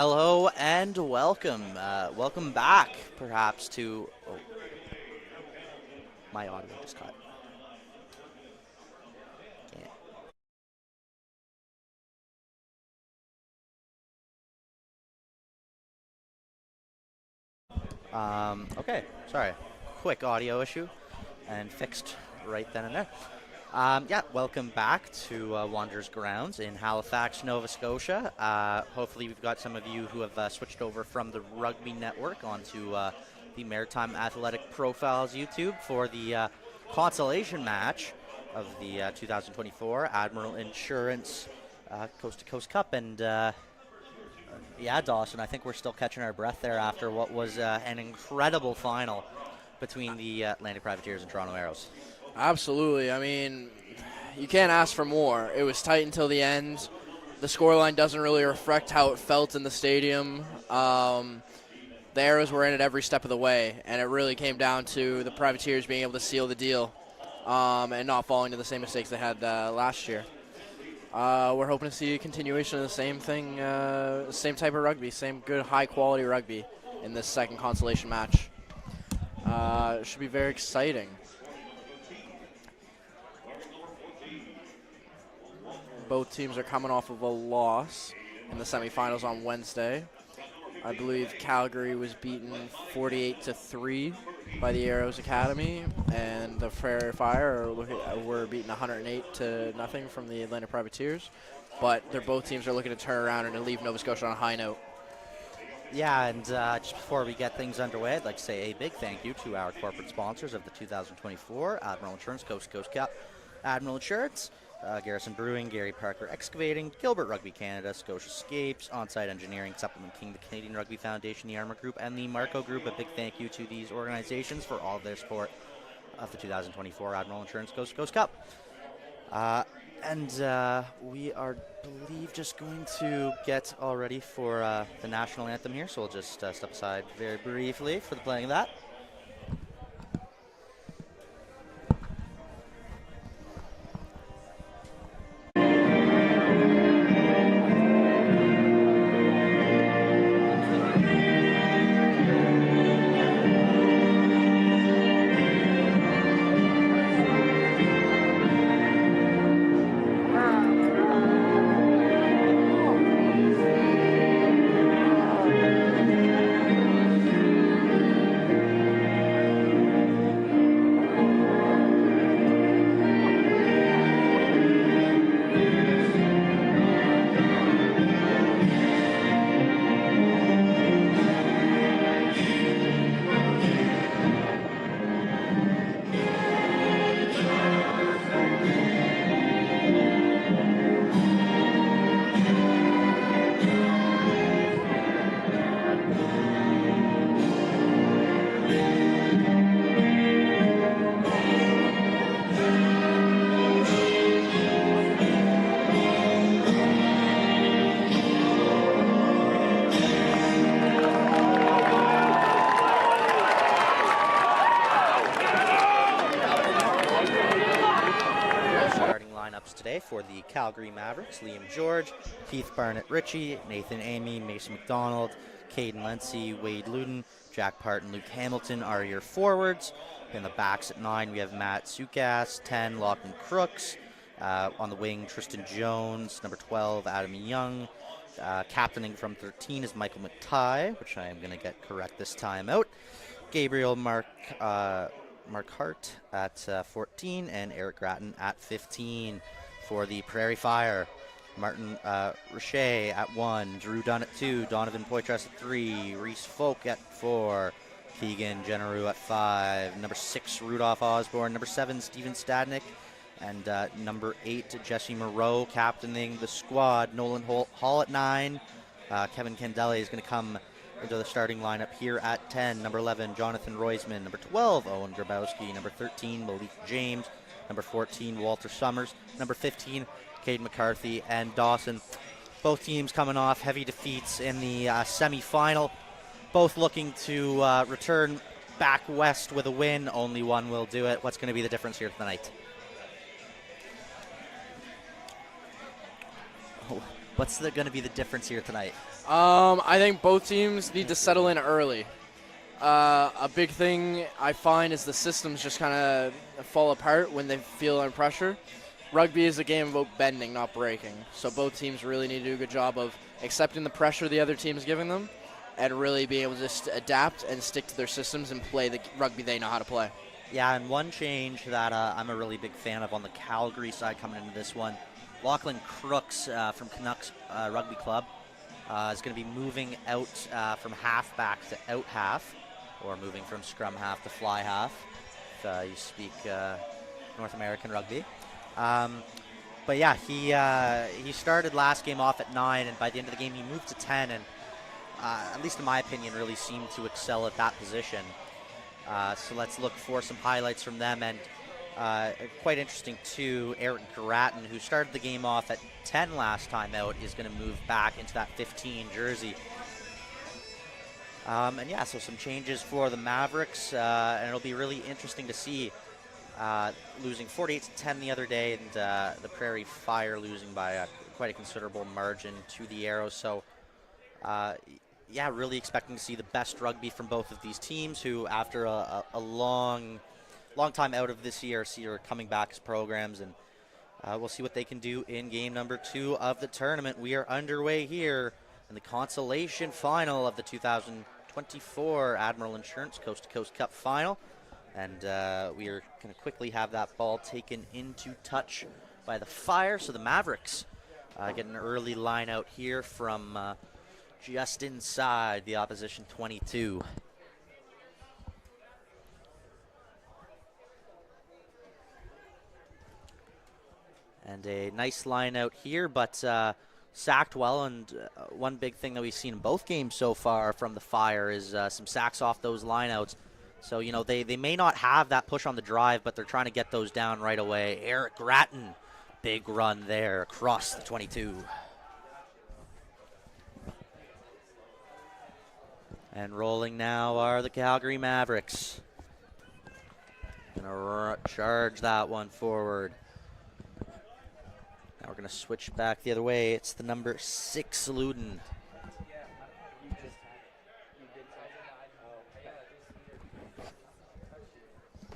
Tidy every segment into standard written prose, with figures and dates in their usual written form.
Hello and welcome. Welcome back, perhaps, to. Oh, my audio just cut. Okay, sorry. Quick audio issue and fixed right then and there. Yeah, welcome back to Wanderers Grounds in Halifax, Nova Scotia. Hopefully, we've got some of you who have switched over from the Rugby Network onto the Maritime Athletic Profiles YouTube for the consolation match of the 2024 Admiral Insurance Coast to Coast Cup. And yeah, Dawson, I think we're still catching our breath there after what was an incredible final between the Atlantic Privateers and Toronto Arrows. Absolutely. I mean, you can't ask for more. It was tight until the end. The scoreline doesn't really reflect how it felt in the stadium. The Arrows were in it every step of the way, and it really came down to the Privateers being able to seal the deal and not falling to the same mistakes they had last year. We're hoping to see a continuation of the same thing, same type of rugby, same good high-quality rugby in this second consolation match. It should be very exciting. Both teams are coming off of a loss in the semifinals on Wednesday. I believe Calgary was beaten 48-3 by the Arrows Academy, and the Prairie Fire were beaten 108-0 from the Atlantic Privateers. But both teams are looking to turn around and to leave Nova Scotia on a high note. Yeah, and just before we get things underway, I'd like to say a big thank you to our corporate sponsors of the 2024 Admiral Insurance Coast to Coast Cup. Admiral Insurance, Garrison Brewing, Gary Parker Excavating, Gilbert Rugby Canada, Scotia Scapes, Onsite Engineering, Supplement King, the Canadian Rugby Foundation, the Armour Group, and the Marco Group. A big thank you to these organizations for all of their support of the 2024 Admiral Insurance Coast to Coast Cup. And we are, believe, just going to get all ready for the national anthem here, so we'll just step aside very briefly for the playing of that. Today for the Calgary Mavericks: Liam George, Keith Barnett-Ritchie, Nathan Amy, Mason McDonald, Caden Lency, Wade Luden, Jack Parton, Luke Hamilton are your forwards. In the backs at 9, we have Matt Sukas, 10, Lachlan Crooks. On the wing, Tristan Jones, number 12, Adam Young. Captaining from 13 is Michael McTighe, which I am going to get correct this time out. Gabriel Marquardt at 14, and Eric Gratton at 15. For the Prairie Fire, Martin Richer at 1, Drew Dunn at 2, Donovan Poitras at 3, Reese Folk at 4, Keegan Generou at 5, number 6, Rudolph Osborne, number 7, Steven Stadnick, and number 8, Jesse Moreau captaining the squad. Nolan Hall at 9, Kevin Candele is going to come into the starting lineup here at 10, number 11, Jonathan Roisman, number 12, Owen Grabowski, number 13, Malik James, number 14, Walter Summers, number 15, Cade McCarthy, and Dawson. Both teams coming off heavy defeats in the semi-final, both looking to return back west with a win. Only one will do it. What's going to be the difference here tonight? What's going to be the difference here tonight? I think both teams need to settle in early. A big thing I find is the systems just kind of fall apart when they feel under pressure. Rugby is a game about bending, not breaking. So both teams really need to do a good job of accepting the pressure the other team is giving them and really being able to just adapt and stick to their systems and play the rugby they know how to play. Yeah, and one change that I'm a really big fan of on the Calgary side coming into this one, Lachlan Crooks from Canucks Rugby Club is going to be moving out from halfback to out half, or moving from scrum half to fly half, if you speak North American rugby. But yeah, he started last game off at 9, and by the end of the game he moved to 10, and at least in my opinion, really seemed to excel at that position. So let's look for some highlights from them, and quite interesting too, Eric Gratton, who started the game off at 10 last time out, is going to move back into that 15 jersey. And yeah, so some changes for the Mavericks, and it'll be really interesting to see. Losing 48-10 the other day, and the Prairie Fire losing by quite a considerable margin to the Arrows. So, yeah, really expecting to see the best rugby from both of these teams, who after a long time out of this year, are coming back as programs, and we'll see what they can do in game number 2 of the tournament. We are underway here in the Consolation final of the 2024 Admiral Insurance Coast to Coast Cup final. And we are going to quickly have that ball taken into touch by the Fire. So the Mavericks get an early line out here from just inside the opposition 22. And a nice line out here, but sacked well. And one big thing that we've seen in both games so far from the Fire is some sacks off those lineouts. So, you know, they may not have that push on the drive, but they're trying to get those down right away. Eric Gratton, big run there across the 22. And rolling now are the Calgary Mavericks. Gonna charge that one forward. Now we're gonna switch back the other way. It's the number 6 Luden.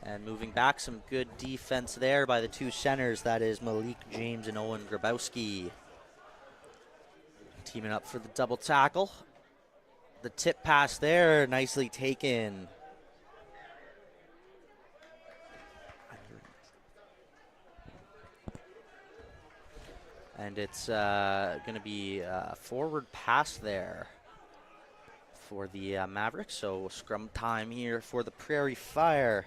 And moving back, some good defense there by the 2 centers. That is Malik James and Owen Grabowski. Teaming up for the double tackle. The tip pass there, nicely taken. And it's going to be a forward pass there for the Mavericks. So scrum time here for the Prairie Fire.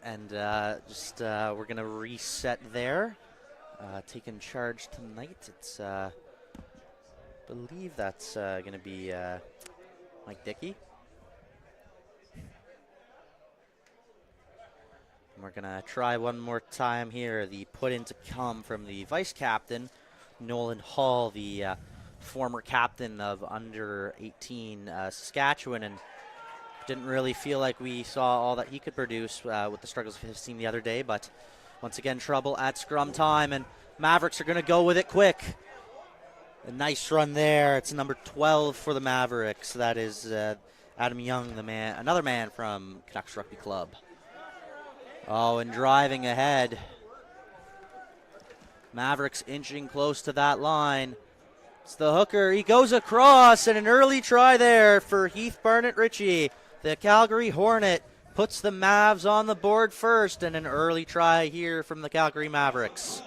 And we're going to reset there. Taking charge tonight, it's, believe that's going to be Mike Dickey. And we're going to try one more time here. The put in to come from the vice captain, Nolan Hall, the former captain of under 18 Saskatchewan, and didn't really feel like we saw all that he could produce with the struggles of his team the other day, but once again, trouble at scrum time, and Mavericks are going to go with it quick. A nice run there. It's number 12 for the Mavericks. That is Adam Young, the man, another man from Canucks Rugby Club. Oh, and driving ahead. Mavericks inching close to that line. It's the hooker. He goes across, and an early try there for Heath Barnett-Ritchie. The Calgary Hornet puts the Mavs on the board first, and an early try here from the Calgary Mavericks.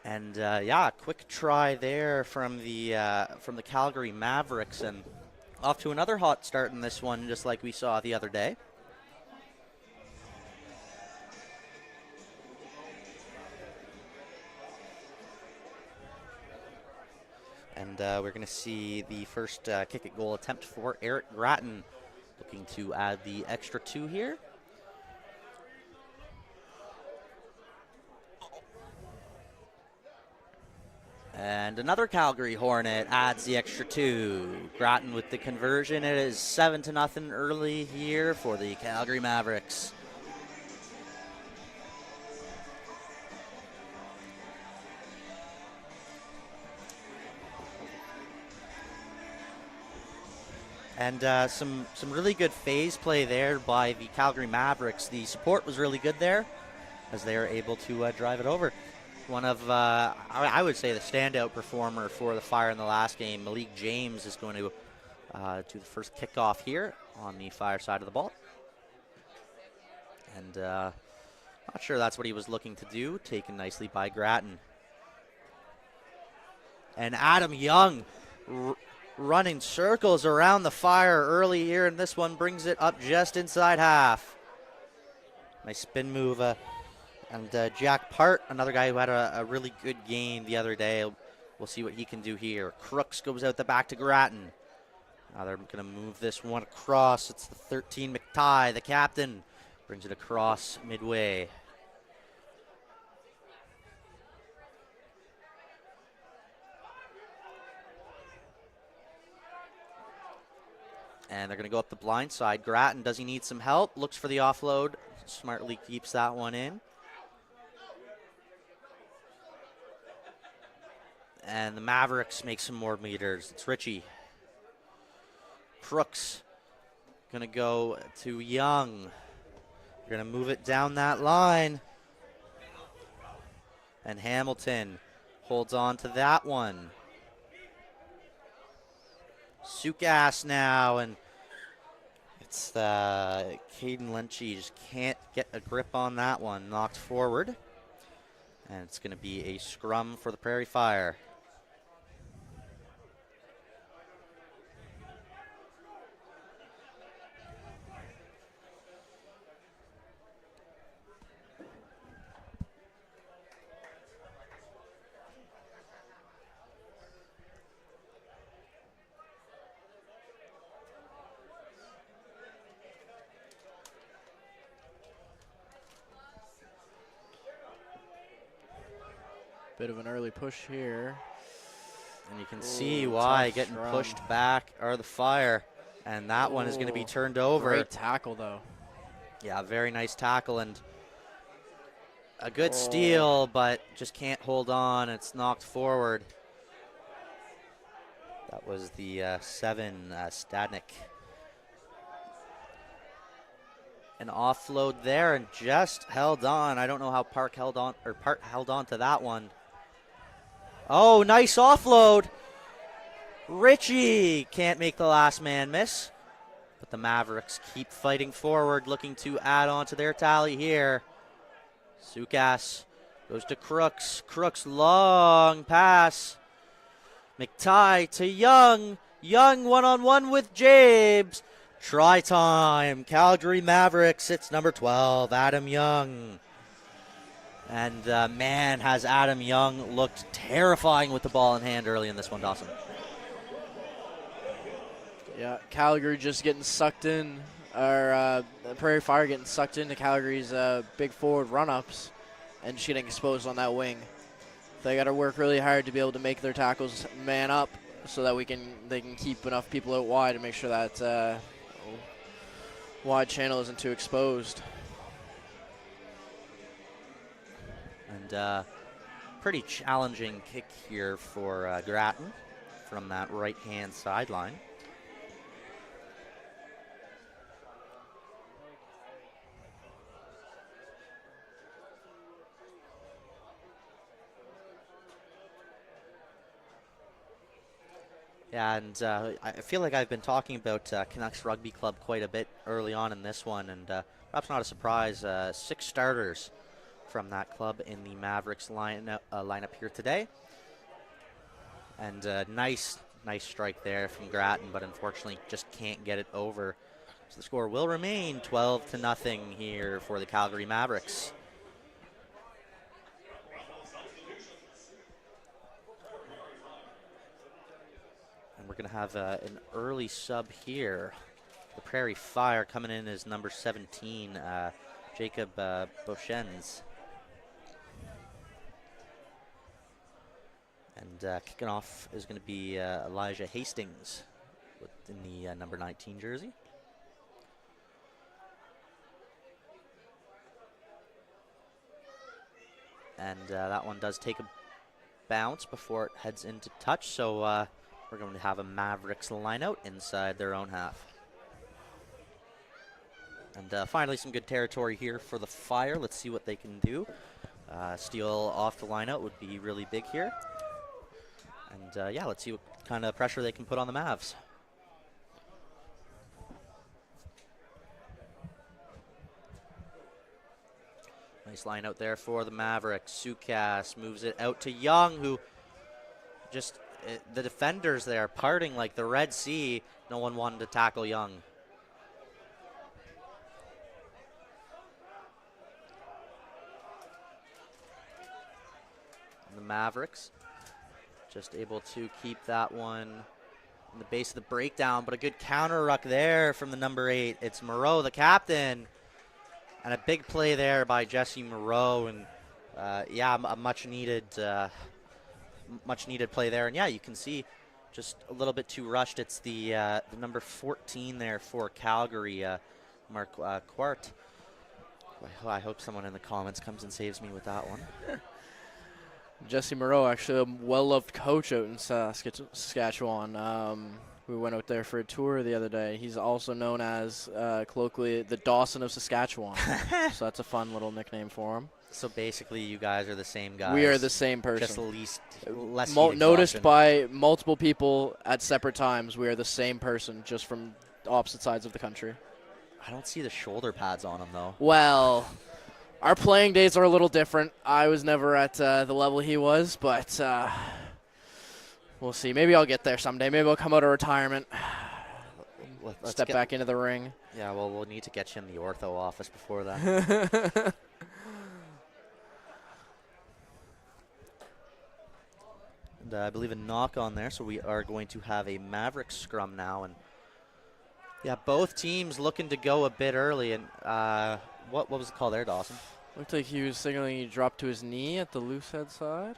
And yeah, quick try there from the Calgary Mavericks, and off to another hot start in this one, just like we saw the other day. And we're going to see the first kick at goal attempt for Eric Grattan, looking to add the extra 2 here. And another Calgary Hornet adds the extra 2. Grattan with the conversion. It is 7-0 early here for the Calgary Mavericks. And some really good phase play there by the Calgary Mavericks. The support was really good there as they were able to drive it over. One of, I would say, the standout performer for the Fire in the last game, Malik James, is going to do the first kickoff here on the Fire side of the ball. And not sure that's what he was looking to do. Taken nicely by Grattan. And Adam Young running circles around the Fire early here, and this one brings it up just inside half. Nice spin move. And Jack Part, another guy who had a really good game the other day. We'll see what he can do here. Crooks goes out the back to Grattan. Now they're going to move this one across. It's the 13, McTighe, the captain. Brings it across midway. And they're going to go up the blind side. Grattan, does he need some help? Looks for the offload. Smartly keeps that one in. And the Mavericks make some more meters. It's Ritchie. Crooks going to go to Young. They're going to move it down that line. And Hamilton holds on to that one. Sukas now, and it's Caden Lynchy just can't get a grip on that one. Knocked forward. And it's going to be a scrum for the Prairie Fire. Bit of an early push here. And you can see why getting pushed back are the Fire. And that one is going to be turned over. Great tackle, though. Yeah, very nice tackle and a good steal, but just can't hold on. It's knocked forward. That was the 7, Stadnik. An offload there and just held on. I don't know how Park held on to that one. Oh, nice offload. Ritchie can't make the last man miss. But the Mavericks keep fighting forward, looking to add on to their tally here. Sukas goes to Crooks. Crooks, long pass. McTighe to Young. Young one-on-one with James. Try time. Calgary Mavericks. It's number 12, Adam Young. And man, has Adam Young looked terrifying with the ball in hand early in this one, Dawson. Yeah, Calgary just getting sucked in, or Prairie Fire getting sucked into Calgary's big forward run-ups and just getting exposed on that wing. They got to work really hard to be able to make their tackles man up so that they can keep enough people out wide and make sure that wide channel isn't too exposed. And pretty challenging kick here for Grattan from that right-hand sideline. Yeah, and I feel like I've been talking about Canucks Rugby Club quite a bit early on in this one, and perhaps not a surprise, 6 starters from that club in the Mavericks lineup here today. And nice strike there from Grattan, but unfortunately just can't get it over. So the score will remain 12-0 here for the Calgary Mavericks. we're going to have an early sub here. The Prairie Fire coming in as number 17, Jacob Beauchens. And kicking off is going to be Elijah Hastings in the number 19 jersey. And that one does take a bounce before it heads into touch. So we're going to have a Mavericks line out inside their own half. And finally, some good territory here for the Fire. Let's see what they can do. Steal off the line out would be really big here. And yeah, let's see what kind of pressure they can put on the Mavs. Nice line out there for the Mavericks. Sukas moves it out to Young, who just, the defenders there parting like the Red Sea. No one wanted to tackle Young. And the Mavericks just able to keep that one in the base of the breakdown, but a good counter ruck there from the number 8. It's Moreau, the captain. And a big play there by Jesse Moreau, and yeah, a much needed play there. And yeah, you can see just a little bit too rushed. It's the number 14 there for Calgary, Mark Quart. I hope someone in the comments comes and saves me with that one. Jesse Moreau, actually a well-loved coach out in Saskatchewan. We went out there for a tour the other day. He's also known as, colloquially, the Dawson of Saskatchewan. So that's a fun little nickname for him. So basically, you guys are the same guys. We are the same person. Just less noticed by multiple people at separate times, we are the same person, just from opposite sides of the country. I don't see the shoulder pads on him, though. Well, our playing days are a little different. I was never at the level he was, but we'll see. Maybe I'll get there someday. Maybe I'll come out of retirement, step back into the ring. Yeah, well, we'll need to get you in the ortho office before that. And I believe a knock on there, so we are going to have a Mavericks scrum now. And yeah, both teams looking to go a bit early. And what was the call there, Dawson? Looked like he was signaling he dropped to his knee at the loose head side.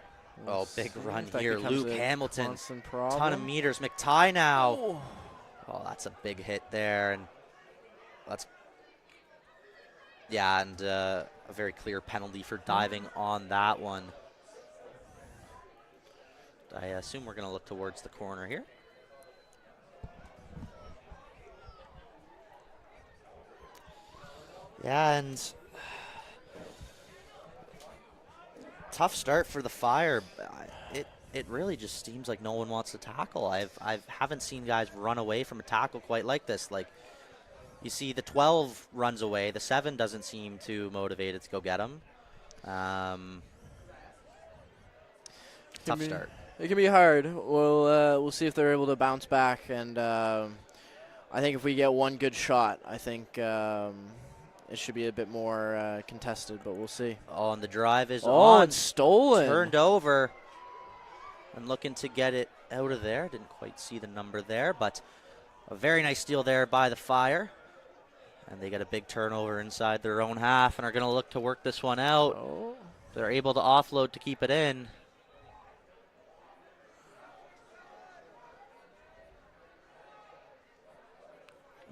Oh, big run here. Luke Hamilton, problem. Ton of meters. McTye now. Oh, that's a big hit there. And that's, yeah, and a very clear penalty for diving on that one. I assume we're going to look towards the corner here. Yeah, and tough start for the Fire. It really just seems like no one wants to tackle. I haven't seen guys run away from a tackle quite like this. Like, you see the 12 runs away, the 7 doesn't seem too motivated to go get him. Tough start. It can be hard. We'll see if they're able to bounce back, and I think if we get one good shot, I think it should be a bit more contested, but we'll see. Oh, and the drive is on. It's stolen. Turned over. And looking to get it out of there. Didn't quite see the number there, but a very nice steal there by the Fire. And they get a big turnover inside their own half and are going to look to work this one out. Oh. They're able to offload to keep it in.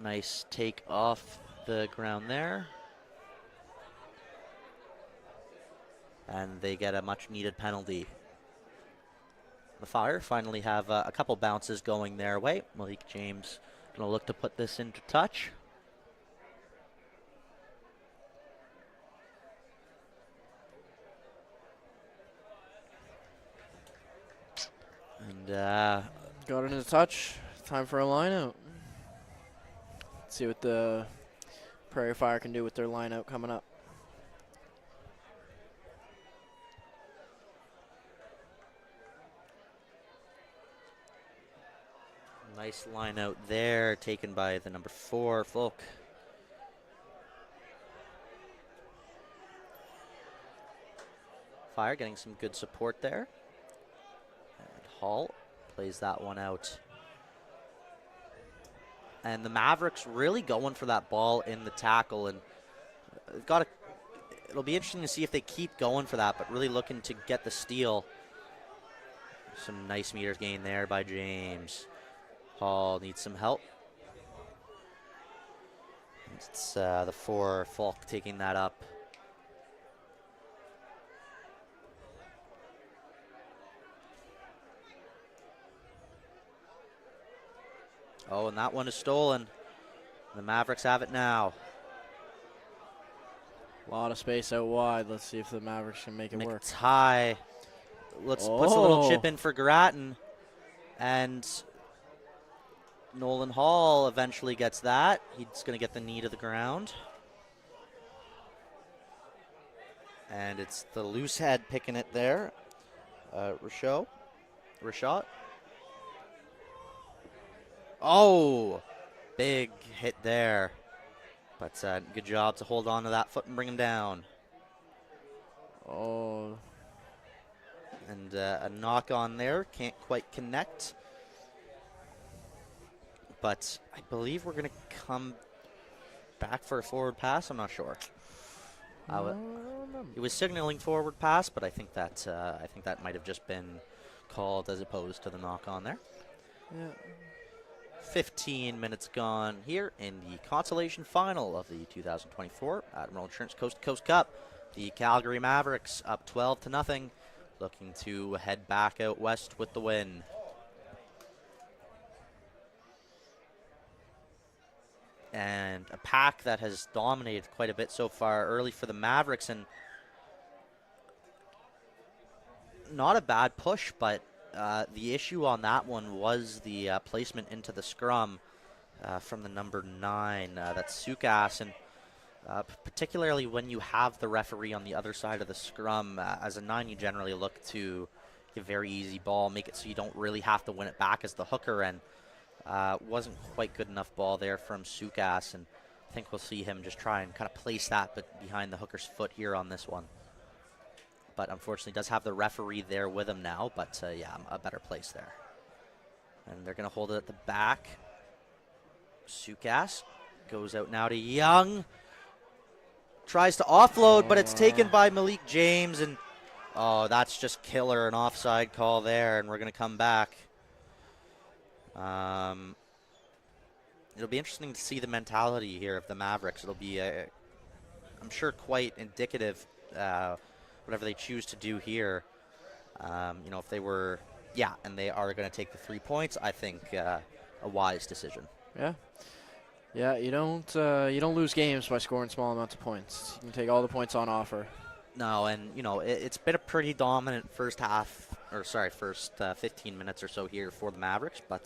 Nice take off the ground there. And they get a much needed penalty. The Fire finally have a couple bounces going their way. Malik James going to look to put this into touch. And got it into touch. Time for a line out. Let's see what the Prairie Fire can do with their line out coming up. Nice line out there, taken by the number 4, Folk. Fire getting some good support there. And Hall plays that one out. And the Mavericks really going for that ball in the tackle, and it'll be interesting to see if they keep going for that, but really looking to get the steal. Some nice meters gained there by James. Hall needs some help. It's the 4, Falk taking that up. Oh, and that one is stolen. The Mavericks have it now. A lot of space out wide. Let's see if the Mavericks can make it work. Tie. Puts a little chip in for Grattan. And Nolan Hall eventually gets that. He's going to get the knee to the ground. And it's the loose head picking it there. Rashad. Oh, big hit there. But good job to hold on to that foot and bring him down. Oh. And a knock on there. Can't quite connect. But I believe we're going to come back for a forward pass. I'm not sure. He was signaling forward pass, but I think that might have just been called as opposed to the knock on there. Yeah. 15 minutes gone here in the Consolation final of the 2024 Admiral Insurance Coast to Coast Cup. The Calgary Mavericks up 12-0, looking to head back out west with the win. And a pack that has dominated quite a bit so far early for the Mavericks, and not a bad push, but the issue on that one was the placement into the scrum from the number 9, that's Sukas, and particularly when you have the referee on the other side of the scrum, as a 9 you generally look to give very easy ball, make it so you don't really have to win it back as the hooker, and wasn't quite good enough ball there from Sukas, and I think we'll see him just try and kind of place that but behind the hooker's foot here on this one. But unfortunately does have the referee there with him now, but yeah, a better place there. And they're going to hold it at the back. Sukas goes out now to Young. Tries to offload, but it's taken by Malik James, and oh, that's just killer, an offside call there, and we're going to come back. It'll be interesting to see the mentality here of the Mavericks. It'll be, I'm sure, quite indicative, whatever they choose to do here. If they were, and they are going to take the 3 points, I think a wise decision. Yeah, you don't lose games by scoring small amounts of points. You can take all the points on offer. No, and it's been a pretty dominant first 15 minutes or so here for the Mavericks, but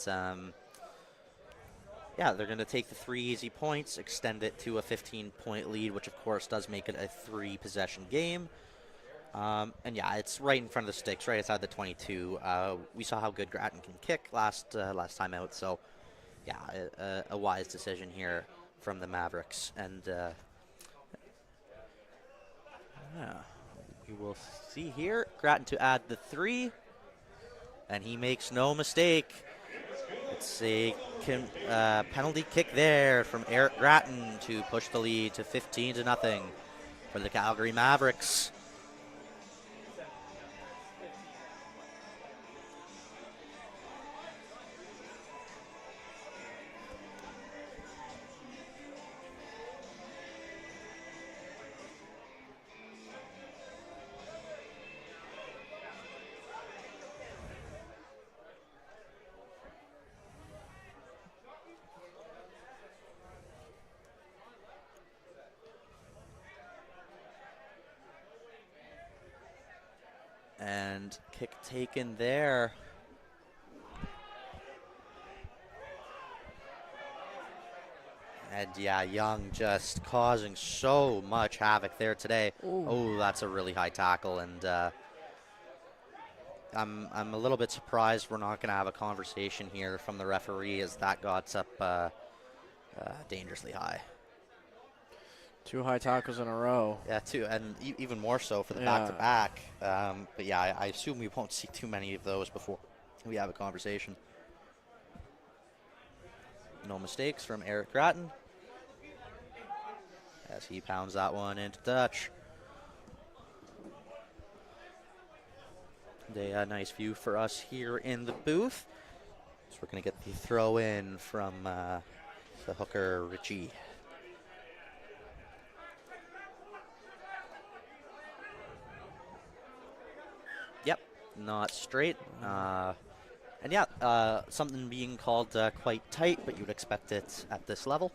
they're going to take the 3 easy points, extend it to a 15-point lead, which of course does make it a 3-possession game. It's right in front of the sticks, right outside the 22. We saw how good Grattan can kick last time out, so a wise decision here from the Mavericks, and we will see here Grattan to add the 3, and he makes no mistake. It's a penalty kick there from Eric Grattan to push the lead to 15-0 for the Calgary Mavericks. And kick taken there. And Young just causing so much havoc there today. Ooh. Oh, that's a really high tackle, and I'm a little bit surprised we're not going to have a conversation here from the referee, as that got up dangerously high. 2 high tackles in a row. Yeah, 2, and even more so for the back-to-back. But I assume we won't see too many of those before we have a conversation. No mistakes from Eric Grattan as he pounds that one into touch. A nice view for us here in the booth. So we're going to get the throw in from the hooker, Richie. Yep, not straight. And yeah, something being called quite tight, but you would expect it at this level.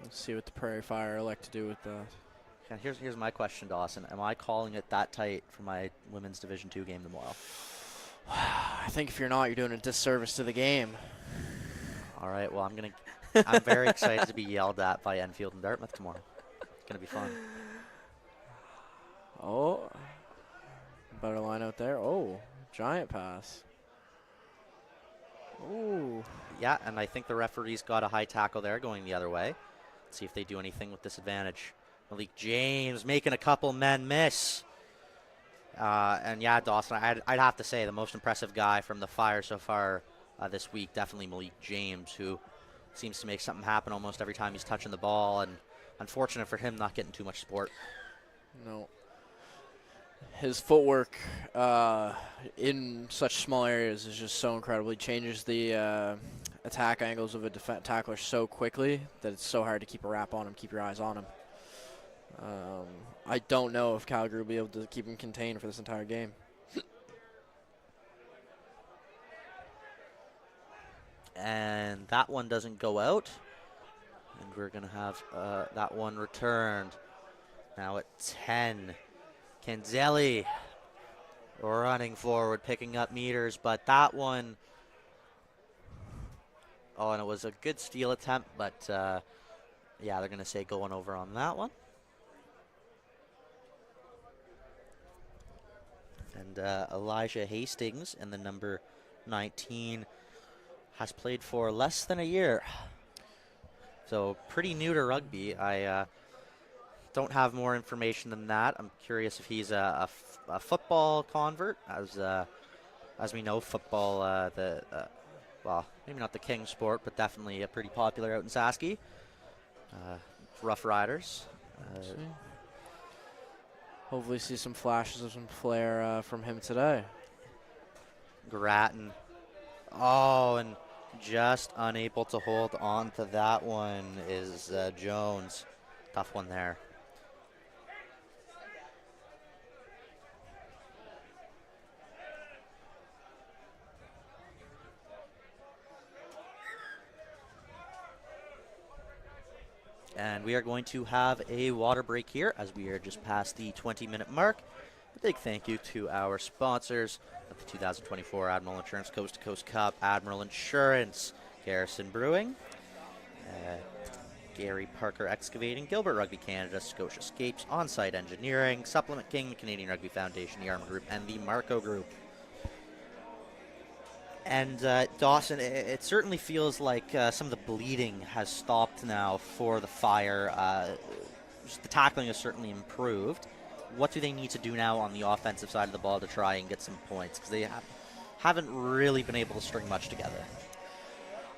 Let's see what the Prairie Fire elect to do with that. And here's my question, Dawson. Am I calling it that tight for my women's Division II game tomorrow? I think if you're not, you're doing a disservice to the game. All right, well, I'm very excited to be yelled at by Enfield and Dartmouth tomorrow. It's going to be fun. Oh, better line out there. Oh, giant pass. Ooh. Yeah, and I think the referee's got a high tackle there going the other way. Let's see if they do anything with disadvantage. Malik James making a couple men miss. And yeah, Dawson, I'd have to say the most impressive guy from the Fire so far this week, definitely Malik James, who seems to make something happen almost every time he's touching the ball. And unfortunate for him not getting too much support. No. His footwork in such small areas is just so incredible. He changes the attack angles of a tackler so quickly that it's so hard to keep a wrap on him, keep your eyes on him. I don't know if Calgary will be able to keep him contained for this entire game. And that one doesn't go out. And we're going to have that one returned. Now at 10. Canzelli running forward, picking up meters, but that one, oh, and it was a good steal attempt, but yeah, they're going to say going over on that one. And Elijah Hastings in the number 19 has played for less than a year. So pretty new to rugby. I don't have more information than that. I'm curious if he's a football convert, as we know, football, well, maybe not the king sport, but definitely pretty popular out in Saski. Rough Riders. Hopefully see some flashes of some flair from him today. Grattan. Oh, and just unable to hold on to that one is Jones. Tough one there. And we are going to have a water break here as we are just past the 20-minute mark. A big thank you to our sponsors of the 2024 Admiral Insurance Coast to Coast Cup, Admiral Insurance, Garrison Brewing, Gary Parker Excavating, Gilbert Rugby Canada, Scotia Scapes, On-Site Engineering, Supplement King, the Canadian Rugby Foundation, the Arm Group, and the Marco Group. And Dawson, it certainly feels like some of the bleeding has stopped now for the Fire. The tackling has certainly improved. What do they need to do now on the offensive side of the ball to try and get some points? Because they haven't really been able to string much together.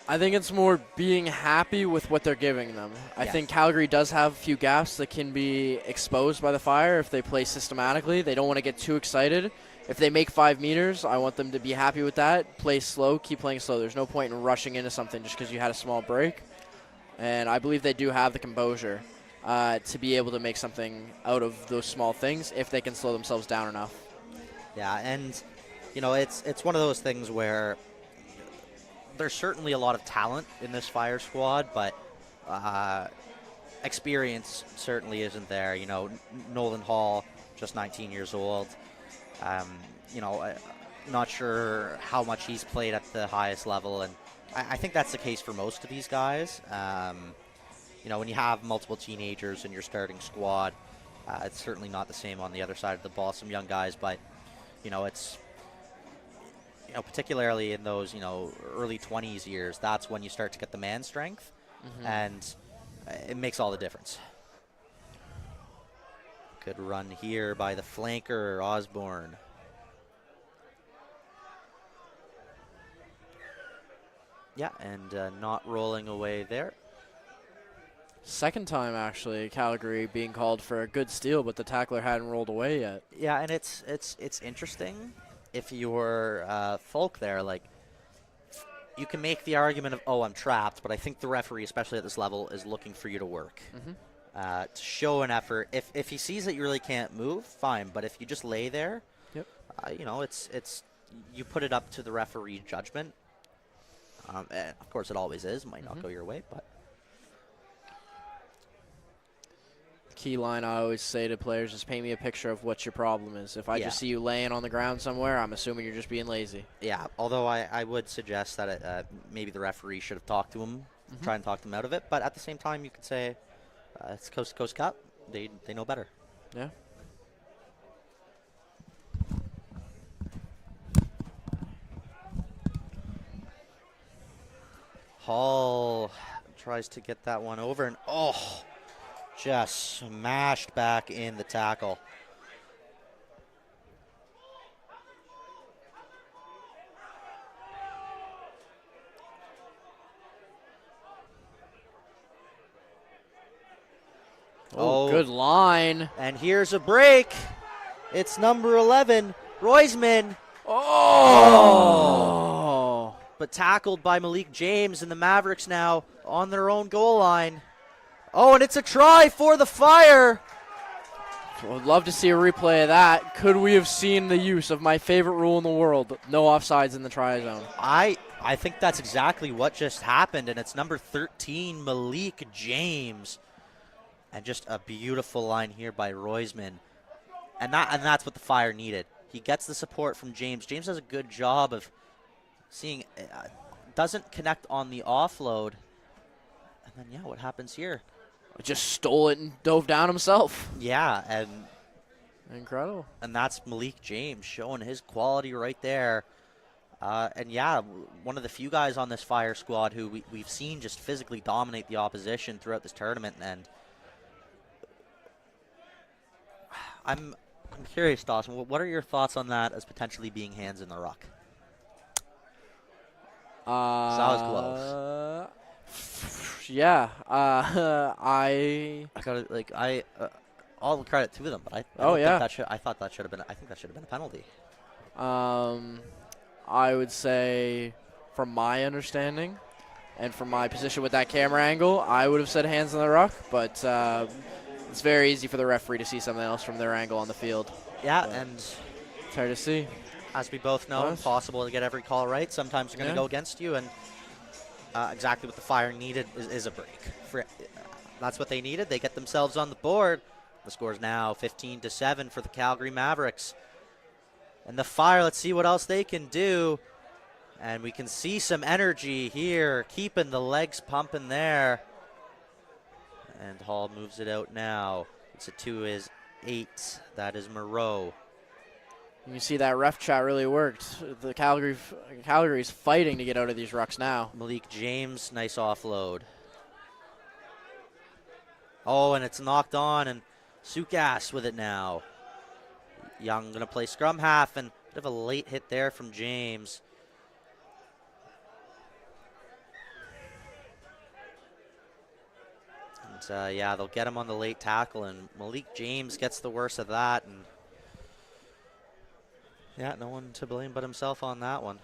I think it's more being happy with what they're giving them. I think Calgary does have a few gaps that can be exposed by the Fire if they play systematically. They don't want to get too excited. If they make 5 meters, I want them to be happy with that. Play slow, keep playing slow. There's no point in rushing into something just because you had a small break. And I believe they do have the composure to be able to make something out of those small things if they can slow themselves down enough. Yeah, and, you know, it's one of those things where there's certainly a lot of talent in this Fire squad, but experience certainly isn't there. You know, Nolan Hall, just 19 years old. You know, not sure how much he's played at the highest level, and I think that's the case for most of these guys. You know, when you have multiple teenagers in your starting squad, it's certainly not the same on the other side of the ball. Some young guys, but, you know, it's, you know, particularly in those, you know, early 20s years, that's when you start to get the man strength, and it makes all the difference. Good run here by the flanker, Osborne. Yeah, and not rolling away there. Second time, actually, Calgary being called for a good steal, but the tackler hadn't rolled away yet. Yeah, and it's interesting if you're Folk there, like, you can make the argument of, oh, I'm trapped, but I think the referee, especially at this level, is looking for you to work. To show an effort. If he sees that you really can't move, fine, but if you just lay there, Yep. you know, it's you put it up to the referee judgment. And of course, it always is. Might not go your way, but Key line I always say to players is paint me a picture of what your problem is. If I just see you laying on the ground somewhere, I'm assuming you're just being lazy. yeah. Although I would suggest that maybe the referee should have talked to him, try and talk them out of it. But at the same time, you could say it's Coast to Coast Cup. They know better. Yeah. Hall tries to get that one over, and just smashed back in the tackle. Oh, good line. And here's a break. It's number 11, Roisman. Oh! But tackled by Malik James, and the Mavericks now on their own goal line. Oh, and it's a try for the Fire. Would love to see a replay of that. Could we have seen the use of my favorite rule in the world, no offsides in the try zone? I think that's exactly what just happened, and it's number 13, Malik James. And just a beautiful line here by Roisman. And that's what the Fire needed. He gets the support from James. James does a good job of seeing, doesn't connect on the offload. And then, yeah, what happens here? Just stole it and dove down himself. Yeah, and incredible. And that's Malik James showing his quality right there. And yeah, one of the few guys on this Fire squad who we've seen just physically dominate the opposition throughout this tournament. And I'm curious, Dawson, what are your thoughts on that as potentially being hands in the ruck? Saw his gloves. Yeah, I gotta all the credit to them, but I thought that should have been. I think that should have been a penalty. I would say, from my understanding, and from my position with that camera angle, I would have said hands in the ruck, but it's very easy for the referee to see something else from their angle on the field. Yeah, but and it's hard to see. As we both know, impossible to get every call right. Sometimes they're going to go against you, and exactly what the Fire needed is a break. That's what they needed. They get themselves on the board. The score is now 15-7 for the Calgary Mavericks. And the Fire, let's see what else they can do. And we can see some energy here, keeping the legs pumping there. And Hall moves it out now. It's a 2-8. That is Moreau. You can see that ref chat really worked. The Calgary's fighting to get out of these rucks now. Malik James, nice offload. Oh, and it's knocked on, and Sukas with it now. Young going to play scrum half, and a bit of a late hit there from James. And yeah, they'll get him on the late tackle, and Malik James gets the worst of that. And yeah, no one to blame but himself on that one.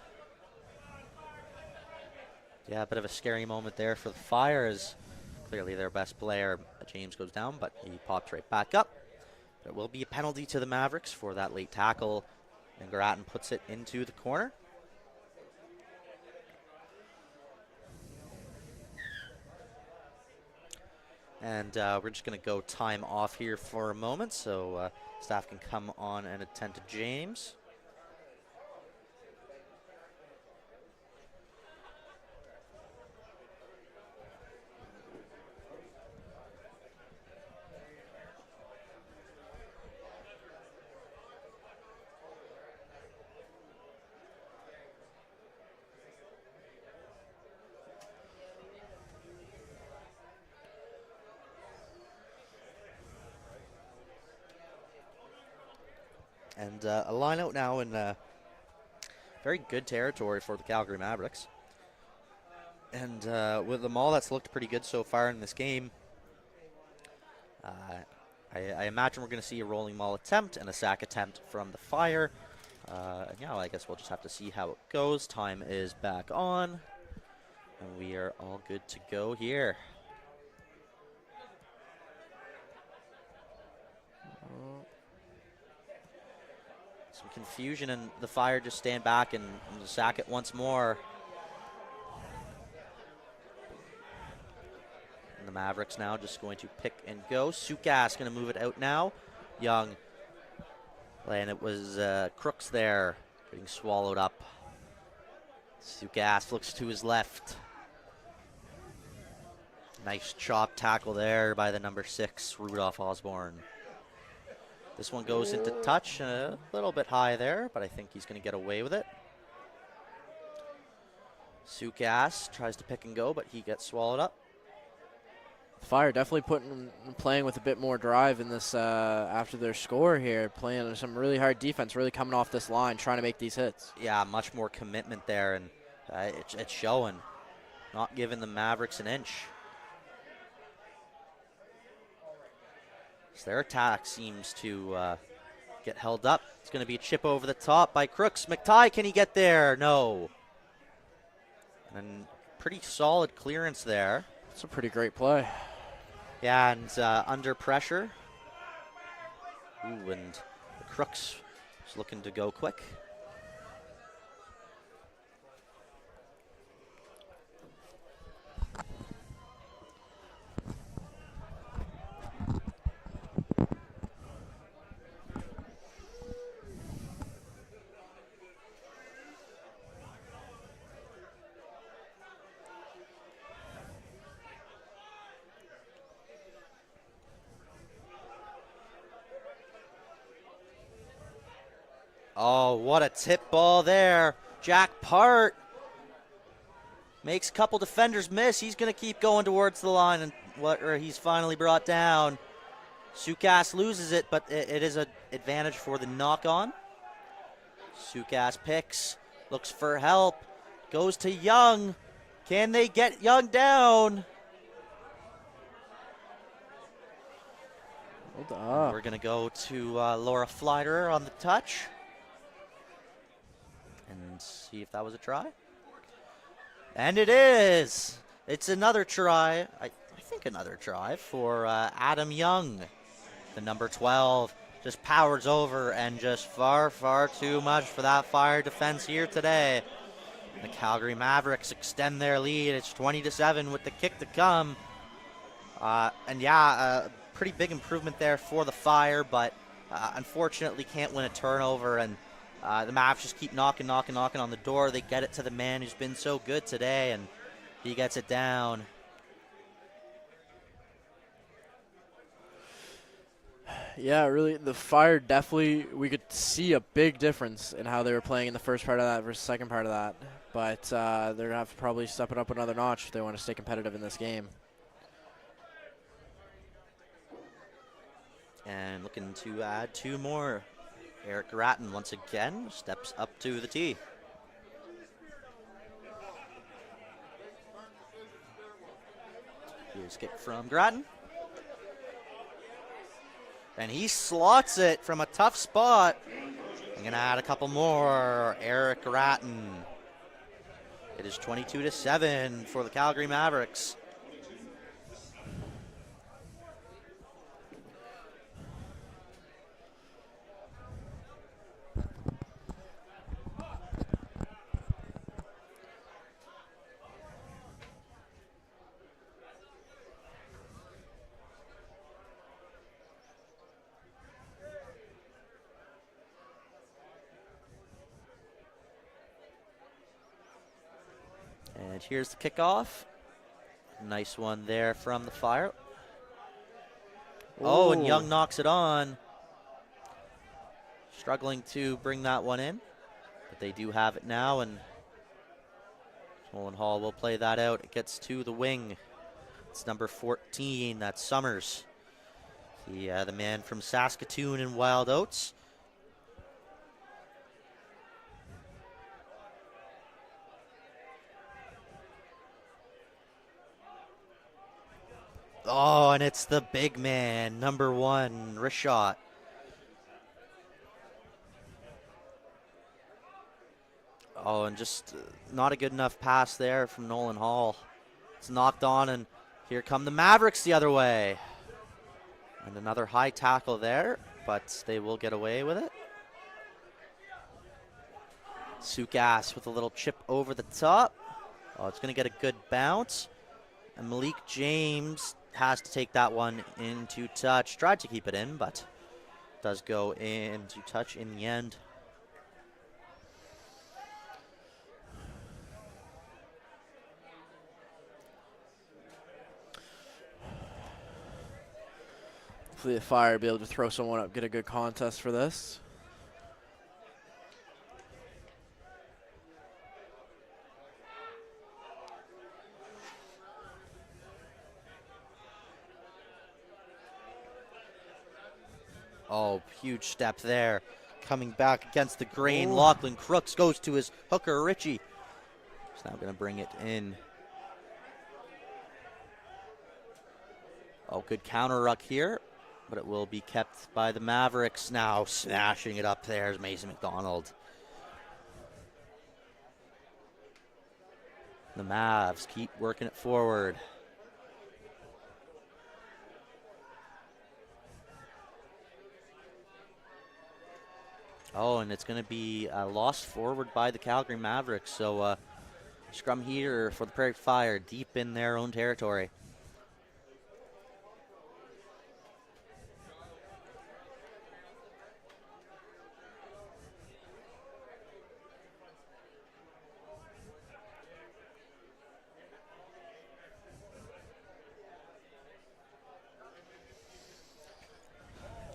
Yeah, a bit of a scary moment there for the Fire, as clearly their best player, James, goes down, but he popped right back up. There will be a penalty to the Mavericks for that late tackle, and Grattan puts it into the corner. And we're just going to go time off here for a moment, so staff can come on and attend to James. And a line out now in very good territory for the Calgary Mavericks. And with the Maul, that's looked pretty good so far in this game. I imagine we're going to see a rolling Maul attempt and a sack attempt from the Fire. Yeah, well, I guess we'll just have to see how it goes. Time is back on, and we are all good to go here. Some confusion, and the Fire just stand back and sack it once more. And the Mavericks now just going to pick and go. Sukas going to move it out now. Young. And it was Crooks there getting swallowed up. Sukas looks to his left. Nice chop tackle there by the number 6, Rudolph Osborne. This one goes into touch, a little bit high there, but I think he's going to get away with it. Sukas tries to pick and go, but he gets swallowed up. Fire definitely playing with a bit more drive in this after their score here, playing some really hard defense, really coming off this line, trying to make these hits. Yeah, much more commitment there, and it's showing. Not giving the Mavericks an inch. So their attack seems to get held up. It's going to be a chip over the top by Crooks. McTighe, can he get there? No. And pretty solid clearance there. It's a pretty great play. Yeah, and under pressure. Ooh, and the Crooks is looking to go quick. Oh, what a tip ball there. Jack Part makes a couple defenders miss. He's going to keep going towards the line, and where he's finally brought down. Sukas loses it, but it is an advantage for the knock-on. Sukas picks, looks for help, goes to Young. Can they get Young down? Hold up. We're going to go to Laura Flyder on the touch. And see if that was a try. And it is. It's another try. I think another try for Adam Young. The number 12 just powers over, and just far, far too much for that Fire defense here today. The Calgary Mavericks extend their lead. It's 20-7 with the kick to come. And yeah, a pretty big improvement there for the Fire, but unfortunately can't win a turnover, and the Mavs just keep knocking on the door. They get it to the man who's been so good today, and he gets it down. Yeah, really, the Fire definitely, we could see a big difference in how they were playing in the first part of that versus the second part of that. But they're going to have to probably step it up another notch if they want to stay competitive in this game. And looking to add 2 more. Eric Gratton once again steps up to the tee. Here's a kick from Gratton. And he slots it from a tough spot. I'm going to add a couple more. Eric Gratton. It is 22-7 for the Calgary Mavericks. And here's the kickoff. Nice one there from the Fire. Oh, and Young knocks it on. Struggling to bring that one in, but they do have it now, and Nolan Hall will play that out. It gets to the wing. It's number 14. That's Summers, the man from Saskatoon and Wild Oats. Oh, and it's the big man, number 1, wrist shot. Oh, and just not a good enough pass there from Nolan Hall. It's knocked on, and here come the Mavericks the other way. And another high tackle there, but they will get away with it. Sukas with a little chip over the top. Oh, it's going to get a good bounce. And Malik James has to take that one into touch. Tried to keep it in, but does go into touch in the end. Hopefully the Fire will be able to throw someone up, get a good contest for this. Oh, huge step there. Coming back against the grain. Ooh. Lachlan Crooks goes to his hooker, Richie. He's now going to bring it in. Oh, good counter ruck here, but it will be kept by the Mavericks. Now smashing it up there is Mason McDonald. The Mavs keep working it forward. Oh, and it's going to be lost forward by the Calgary Mavericks. So scrum here for the Prairie Fire deep in their own territory.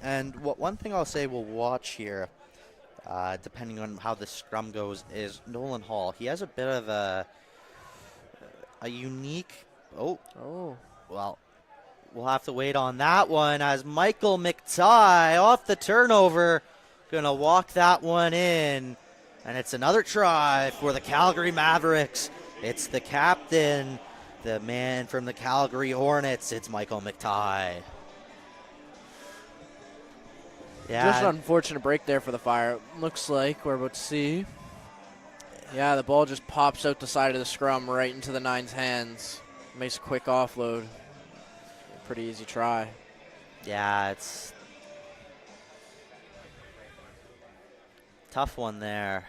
And one thing I'll say we'll watch here, depending on how the scrum goes, is Nolan Hall. He has a bit of a unique. Oh, well, we'll have to wait on that one as Michael McTighe off the turnover, gonna walk that one in, and it's another try for the Calgary Mavericks. It's the captain, the man from the Calgary Hornets. It's Michael McTighe. Yeah. Just an unfortunate break there for the Fire. Looks like we're about to see. Yeah, the ball just pops out the side of the scrum right into the Nine's hands. Makes a quick offload. Pretty easy try. Yeah, it's tough one there.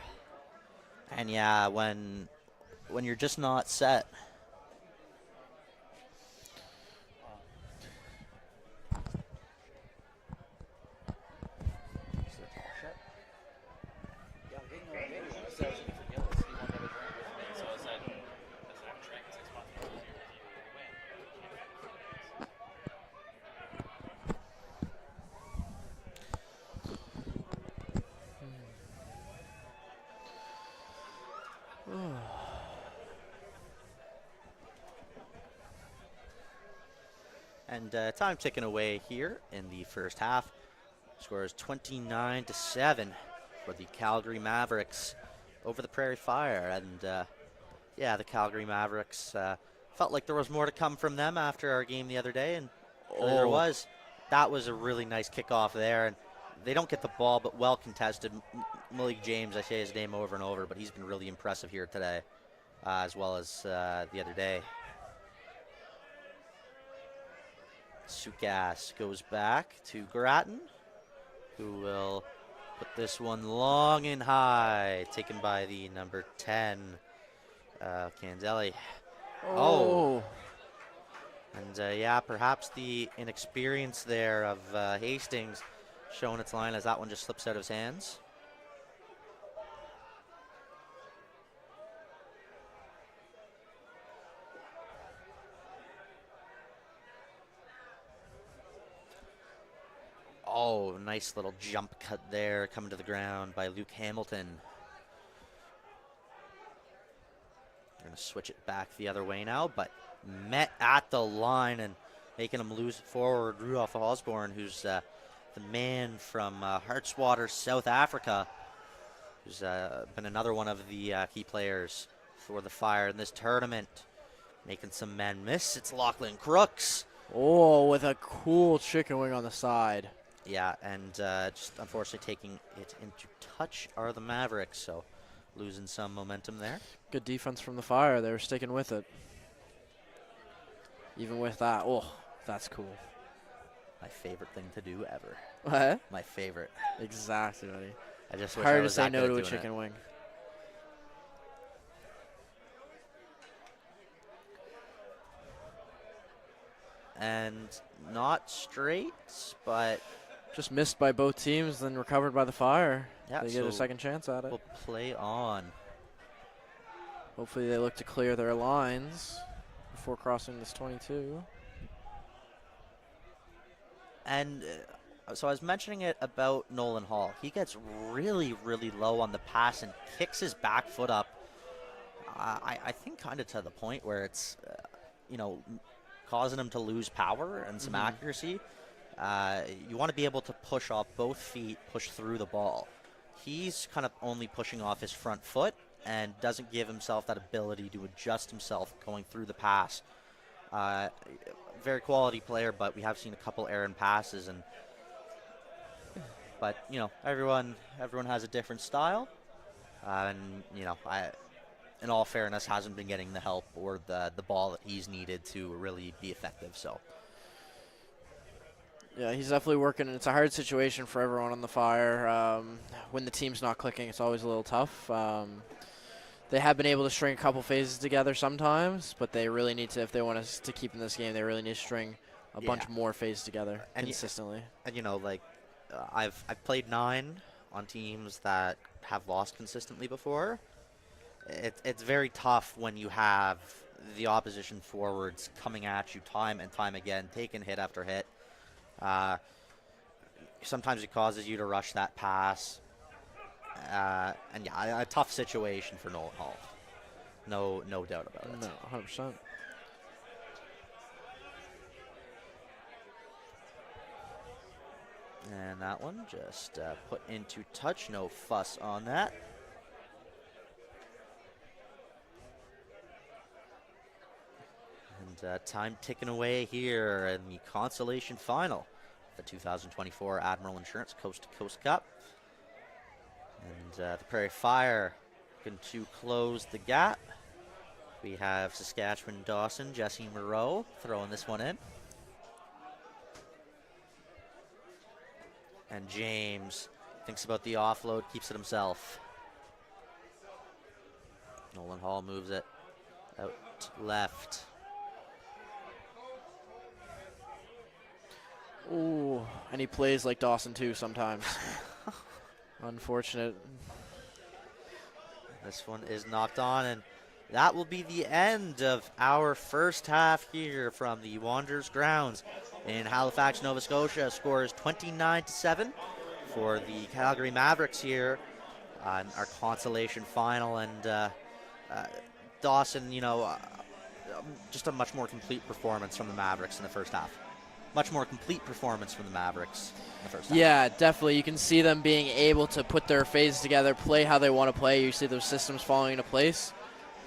And yeah, when you're just not set. And time ticking away here in the first half. Score is 29-7 for the Calgary Mavericks over the Prairie Fire. And yeah, the Calgary Mavericks felt like there was more to come from them after our game the other day, and there was. That was a really nice kickoff there, and they don't get the ball, but well contested. Malik James, I say his name over and over, but he's been really impressive here today, as well as the other day. Sukas goes back to Grattan, who will put this one long and high, taken by the number 10, Canzelli. Oh. And yeah, perhaps the inexperience there of Hastings showing its line as that one just slips out of his hands. Oh, nice little jump cut there coming to the ground by Luke Hamilton. They're going to switch it back the other way now, but met at the line and making him lose it forward. Rudolph Osborne, who's the man from Hartswater, South Africa, who's been another one of the key players for the Fire in this tournament. Making some men miss. It's Lachlan Crooks. Oh, with a cool chicken wing on the side. Yeah, and just unfortunately taking it into touch are the Mavericks, so losing some momentum there. Good defense from the Fire. They were sticking with it. Even with that. Oh, that's cool. My favorite thing to do ever. What? My favorite. Exactly, buddy. I just wish I Hard to was say that no good to at a doing chicken it. wing. And not straight, but Just missed by both teams, then recovered by the Fire. yeah, They get a second chance at it. we'll play on. Hopefully they look to clear their lines before crossing this 22. And so I was mentioning it about Nolan Hall. He gets really, really low on the pass and kicks his back foot up. I think kind of to the point where it's, causing him to lose power and some accuracy. You want to be able to push off both feet, push through the ball. He's kind of only pushing off his front foot and doesn't give himself that ability to adjust himself going through the pass. Very quality player, but we have seen a couple errant passes, but everyone has a different style, and in all fairness, hasn't been getting the help or the ball that he's needed to really be effective. So. Yeah, he's definitely working. It's a hard situation for everyone on the Fire. When the team's not clicking, it's always a little tough. They have been able to string a couple phases together sometimes, but they really need to, if they want us to keep in this game, they really need to string a bunch more phases together consistently. I've played 9 on teams that have lost consistently before. It's very tough when you have the opposition forwards coming at you time and time again, taking hit after hit. Sometimes it causes you to rush that pass. A tough situation for Nolan Hall. No doubt about it. No, 100%. And that one just put into touch. No fuss on that. And time ticking away here in the Consolation Final, the 2024 Admiral Insurance Coast to Coast Cup. And the Prairie Fire looking to close the gap. We have Saskatchewan Dawson, Jesse Moreau throwing this one in. And James thinks about the offload, keeps it himself. Nolan Hall moves it out left. Ooh, and he plays like Dawson too sometimes. Unfortunate. This one is knocked on, and that will be the end of our first half here from the Wanderers grounds in Halifax, Nova Scotia. Score is 29-7 for the Calgary Mavericks here on our Consolation Final. And Dawson, just a much more complete performance from the Mavericks in the first half. Much more complete performance from the Mavericks in the first half. Yeah, definitely. You can see them being able to put their phases together, play how they want to play. You see those systems falling into place.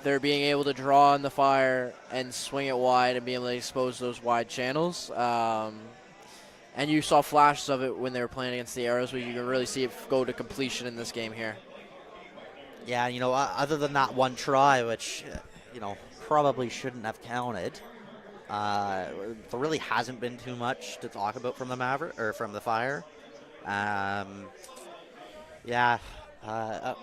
They're being able to draw in the Fire and swing it wide and be able to expose those wide channels. And you saw flashes of it when they were playing against the Arrows, where you can really see it go to completion in this game here. Yeah, other than that one try, which, probably shouldn't have counted, there really hasn't been too much to talk about from the from the Fire.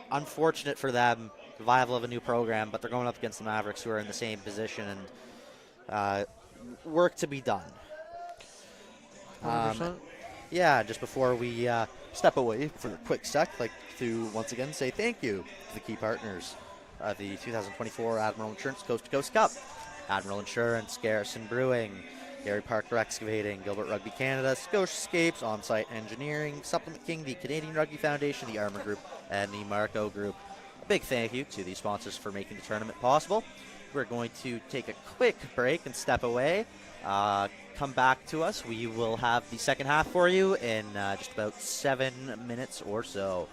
Unfortunate for them, survival of a new program, but they're going up against the Mavericks, who are in the same position, and work to be done. 100%. Just before we step away for a quick sec, I'd like to once again say thank you to the key partners of the 2024 Admiral Insurance Coast to Coast Cup. Admiral Insurance, Garrison Brewing, Gary Parker Excavating, Gilbert Rugby Canada, Scotiascapes, On-Site Engineering, Supplement King, the Canadian Rugby Foundation, the Armour Group, and the Marco Group. A big thank you to the sponsors for making the tournament possible. We're going to take a quick break and step away. Come back to us. We will have the second half for you in just about 7 minutes or so.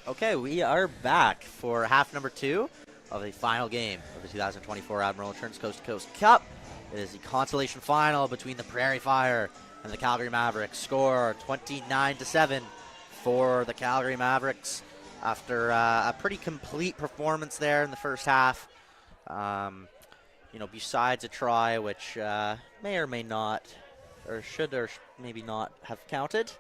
Okay, we are back for half number 2 of the final game of the 2024 Admiral Insurance Coast to Coast Cup. It is the consolation final between the Prairie Fire and the Calgary Mavericks. Score 29-7 for the Calgary Mavericks after a pretty complete performance there in the first half. Besides a try which may or may not, or should or maybe not have counted.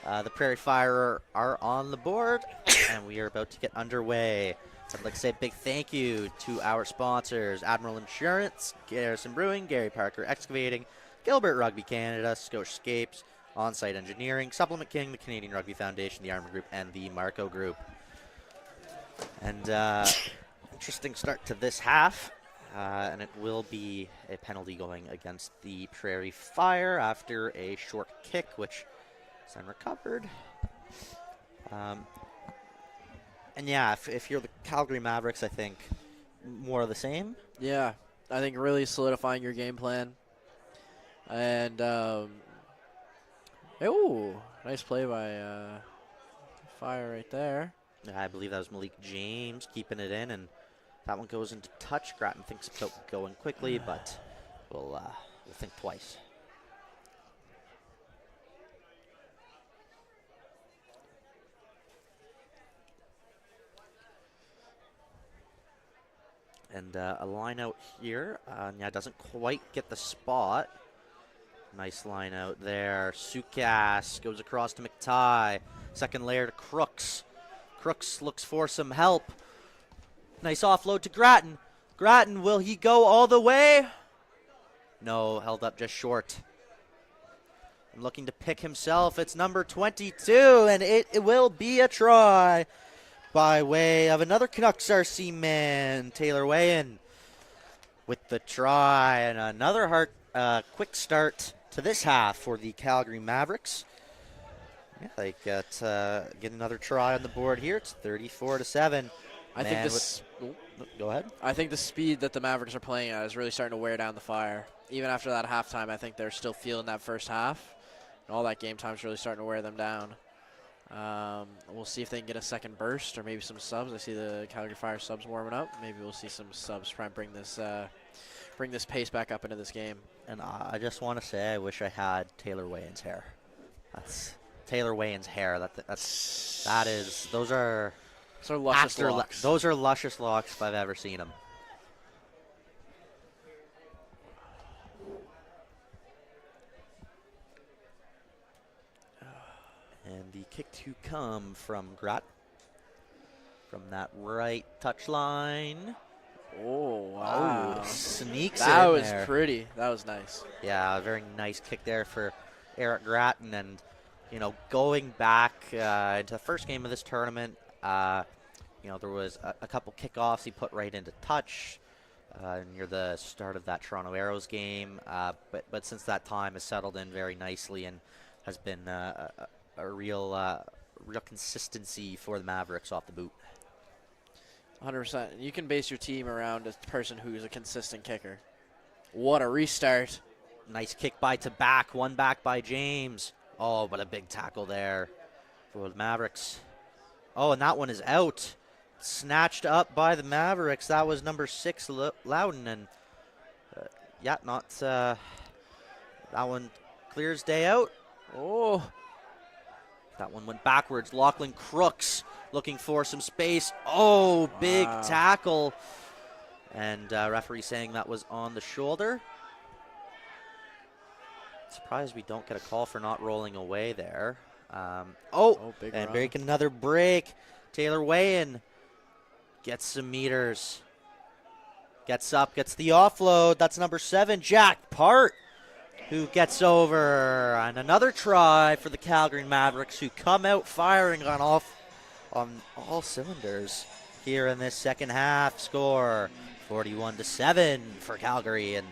The Prairie Fire are on the board, and we are about to get underway. I'd like to say a big thank you to our sponsors, Admiral Insurance, Garrison Brewing, Gary Parker Excavating, Gilbert Rugby Canada, Scotiascapes, On-Site Engineering, Supplement King, the Canadian Rugby Foundation, the Armour Group, and the Marco Group. And interesting start to this half, and it will be a penalty going against the Prairie Fire after a short kick, which is unrecovered. And yeah, if you're the Calgary Mavericks, I think more of the same. Yeah, I think really solidifying your game plan. And, nice play by Fire right there. I believe that was Malik James keeping it in, and that one goes into touch. Grattan thinks about going quickly, but we'll think twice. And a line out here. Doesn't quite get the spot. Nice line out there. Sukas goes across to McTighe. Second layer to Crooks. Crooks looks for some help. Nice offload to Grattan. Grattan, will he go all the way? No, held up just short. And looking to pick himself. It's number 22, and it will be a try by way of another Canucks RC man, Taylor Wayan, with the try, and another quick start to this half for the Calgary Mavericks. Yeah, they get another try on the board here. It's 34-7. Go ahead. I think the speed that the Mavericks are playing at is really starting to wear down the Fire. Even after that halftime, I think they're still feeling that first half, and all that game time is really starting to wear them down. We'll see if they can get a second burst or maybe some subs. I see the Calgary Fire subs warming up. Maybe we'll see some subs try and bring this pace back up into this game. And I just want to say I wish I had Taylor Wayan's hair. That's Taylor Wayan's hair. Those are luscious locks. Those are luscious locks if I've ever seen them. And the kick to come from Grat. From that right touch line. Oh, wow. Oh, sneaks that in was there. Pretty. That was nice. Yeah, a very nice kick there for Eric Grattan. And, going back into the first game of this tournament, there was a couple kickoffs he put right into touch near the start of that Toronto Arrows game. But since that time has settled in very nicely and has been a real consistency for the Mavericks off the boot. 100%. You can base your team around a person who's a consistent kicker. What a restart. Nice kick by Tabak, one back by James. Oh, but a big tackle there for the Mavericks. Oh, and that one is out. Snatched up by the Mavericks. That was number 6, Loudon. And, that one clears day out. Oh. That one went backwards. Lachlan Crooks looking for some space. Oh, big tackle. And referee saying that was on the shoulder. Surprised we don't get a call for not rolling away there. Big and run. breaking another break. Taylor Wayan gets some meters. Gets up, gets the offload. That's number 7, Jack Part, who gets over. And another try for the Calgary Mavericks, who come out firing on all cylinders here in this second half. Score 41-7 for Calgary. And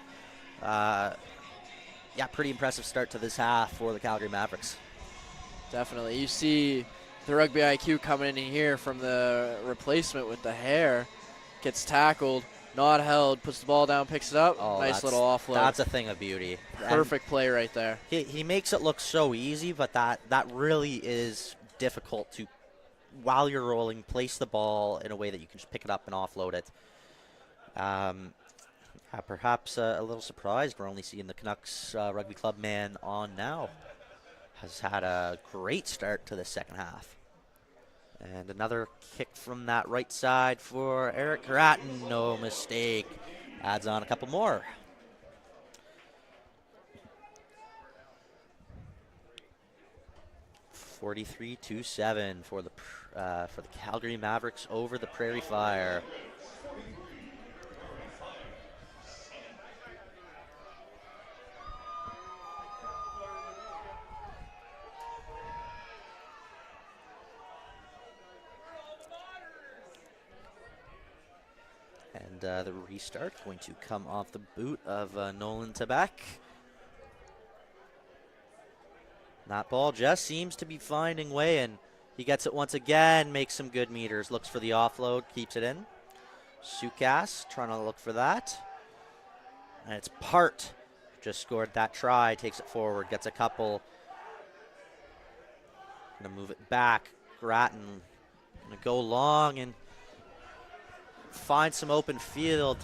pretty impressive start to this half for the Calgary Mavericks. Definitely. You see the rugby IQ coming in here from the replacement with the hair. Gets tackled, not held, puts the ball down, picks it up. Nice little offload. That's a thing of beauty. Perfect play right there. He makes it look so easy, but that really is difficult to while you're rolling, place the ball in a way that you can just pick it up and offload it. Perhaps a little surprised we're only seeing the Canucks Rugby Club man on now. Has had a great start to the second half. And another kick from that right side for Eric Grattan. No mistake. Adds on a couple more. (43-7) for the Calgary Mavericks over the Prairie Fire. And the restart going to come off the boot of Nolan Tabak. That ball just seems to be finding way, and he gets it once again, makes some good meters, looks for the offload, keeps it in. Sukas trying to look for that. And it's Part, just scored that try, takes it forward, gets a couple. Gonna move it back. Grattan gonna go long and find some open field.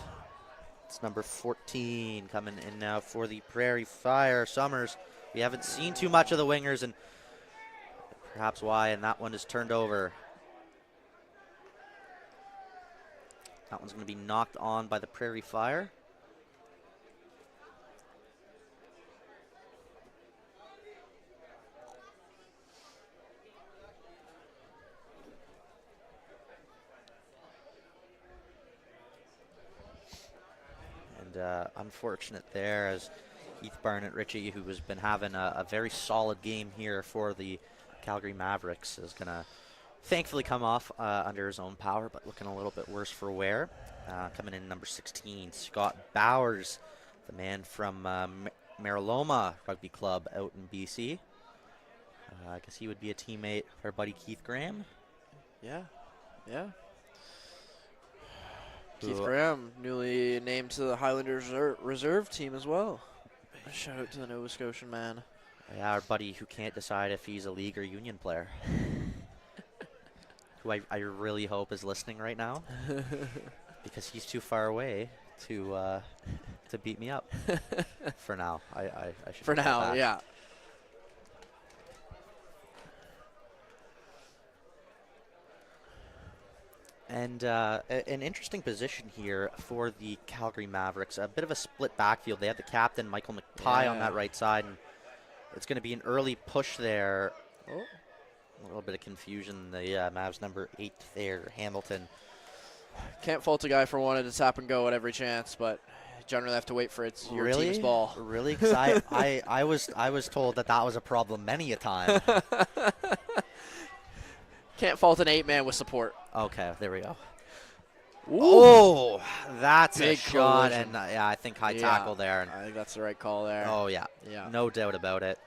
It's number 14 coming in now for the Prairie Fire. Summers. We haven't seen too much of the wingers, and perhaps why, and that one is turned over. That one's going to be knocked on by the Prairie Fire. And unfortunate there, as Keith Barnett-Ritchie, who has been having a very solid game here for the Calgary Mavericks, is going to thankfully come off under his own power, but looking a little bit worse for wear. Coming in number 16, Scott Bowers, the man from Mariloma Rugby Club out in BC. I guess he would be a teammate of our buddy Keith Graham. Yeah. Keith Graham, newly named to the Highlanders reserve team as well. A shout out to the Nova Scotian man. Yeah, our buddy who can't decide if he's a league or union player. Who I really hope is listening right now. Because he's too far away to beat me up. For now. I should. For now, yeah. And an interesting position here for the Calgary Mavericks. A bit of a split backfield. They have the captain, Michael McPie, on that right side. And it's going to be an early push there. Oh, a little bit of confusion. The Mavs number 8 there, Hamilton. Can't fault a guy for wanting to tap and go at every chance, but generally have to wait for your team's ball. Really? Because I was told that was a problem many a time. Can't fault an 8-man with support. Okay, there we go. Ooh. Oh, that's Big a shot, collision. and I think high tackle there. And I think that's the right call there. Oh, yeah. No doubt about it.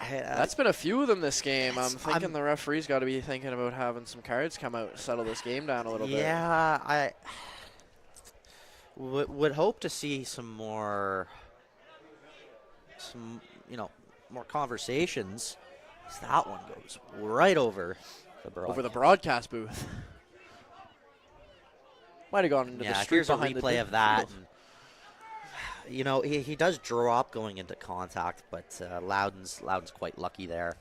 That's been a few of them this game. I'm thinking the referee's got to be thinking about having some cards come out, settle this game down a little bit. Yeah, I would hope to see some more conversations. That one goes right over the broadcast booth. Might have gone into the street. Here's a replay of that. And, he does drop going into contact, but Loudon's quite lucky there.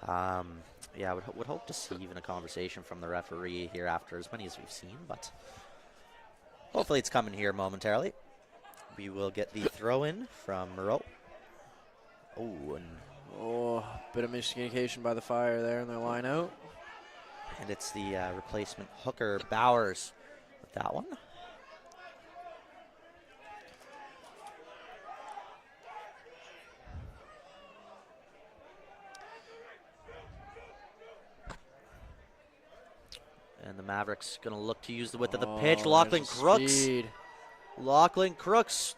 Would hope to see even a conversation from the referee here after as many as we've seen, but hopefully it's coming here momentarily. We will get the throw in from Moreau. Bit of miscommunication by the Fire there in their line out. And it's the replacement hooker, Bowers, with that one. And the Mavericks going to look to use the width of the pitch. Lachlan Crooks.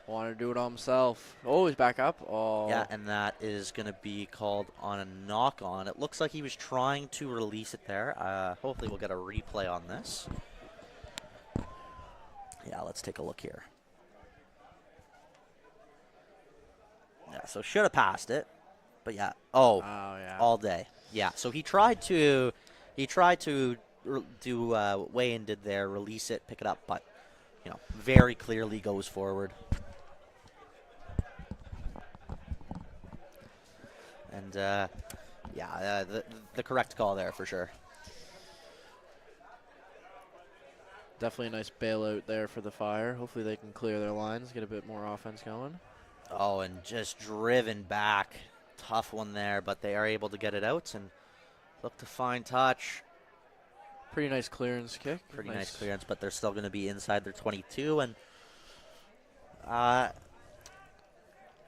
Wanted to do it all himself. He's back up. Yeah, and that is going to be called on a knock-on. It looks like he was trying to release it there. Hopefully we'll get a replay on this. Yeah, let's take a look here. Yeah, so should have passed it. But yeah, yeah. all day. Yeah, so he tried to do Wayne did there, release it, pick it up, but very clearly goes forward. And the correct call there for sure. Definitely a nice bailout there for the Fire. Hopefully they can clear their lines, get a bit more offense going. Oh, and just driven back. Tough one there, but they are able to get it out and look to find touch. Pretty nice clearance kick. Pretty nice clearance, but they're still going to be inside their 22.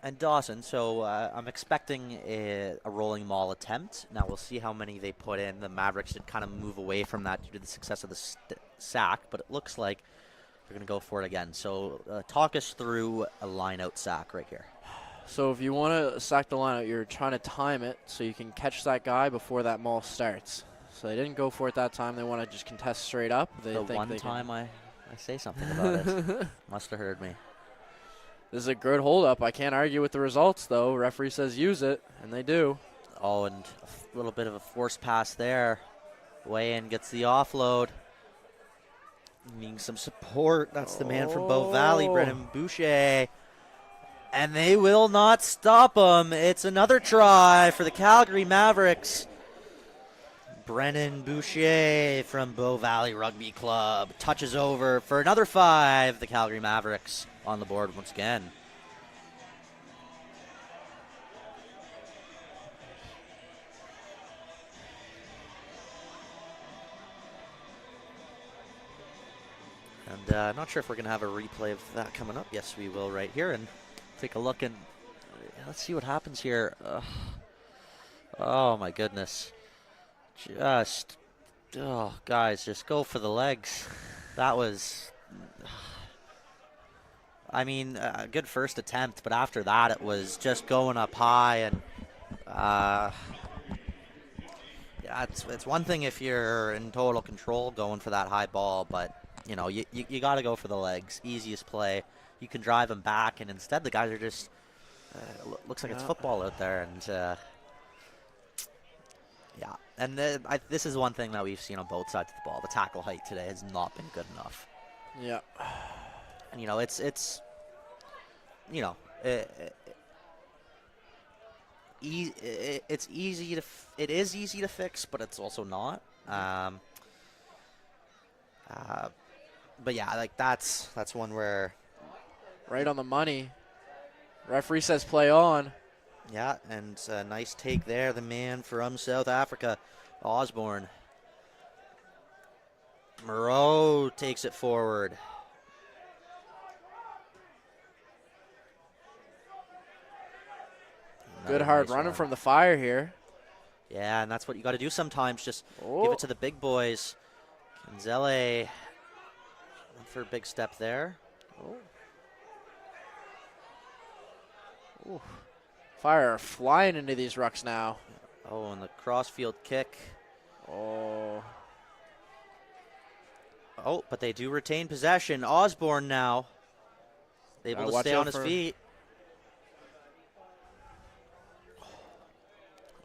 And Dawson, so I'm expecting a rolling maul attempt. Now we'll see how many they put in. The Mavericks did kind of move away from that due to the success of the sack, but it looks like they're going to go for it again. So talk us through a line-out sack right here. So if you want to sack the line out, you're trying to time it so you can catch that guy before that maul starts. So they didn't go for it that time. They want to just contest straight up. They the think one time I say something about it. Must have heard me. This is a good hold-up. I can't argue with the results, though. Referee says use it, and they do. Oh, and a little bit of a force pass there. Way-in gets the offload. Needing some support. That's the man from Bow Valley, Brennan Boucher. And they will not stop him. It's another try for the Calgary Mavericks. Brennan Boucher from Bow Valley Rugby Club touches over for another 5. The Calgary Mavericks on the board once again. And I'm not sure if we're going to have a replay of that coming up. Yes, we will right here. And take a look and let's see what happens here. Oh, my goodness. Guys, just go for the legs. That was, I mean, a good first attempt, but after that it was just going up high. And yeah, it's one thing if you're in total control going for that high ball, but you got to go for the legs. Easiest play. You can drive them back, and instead the guys are just looks like it's football out there. And yeah, and this is one thing that we've seen on both sides of the ball. The tackle height today has not been good enough. Yeah, and it's it is easy to fix, but it's also not. But yeah, like that's one where right on the money. Referee says play on. Yeah, and a nice take there. The man from South Africa, Osborne. Moreau takes it forward. Good hard running from the Fire here. Yeah, and that's what you got to do sometimes. Just give it to the big boys. Kinzele went for a big step there. Ooh. Fire flying into these rucks now. Oh, and the crossfield kick. Oh, but they do retain possession. Osborne now able to stay on his feet.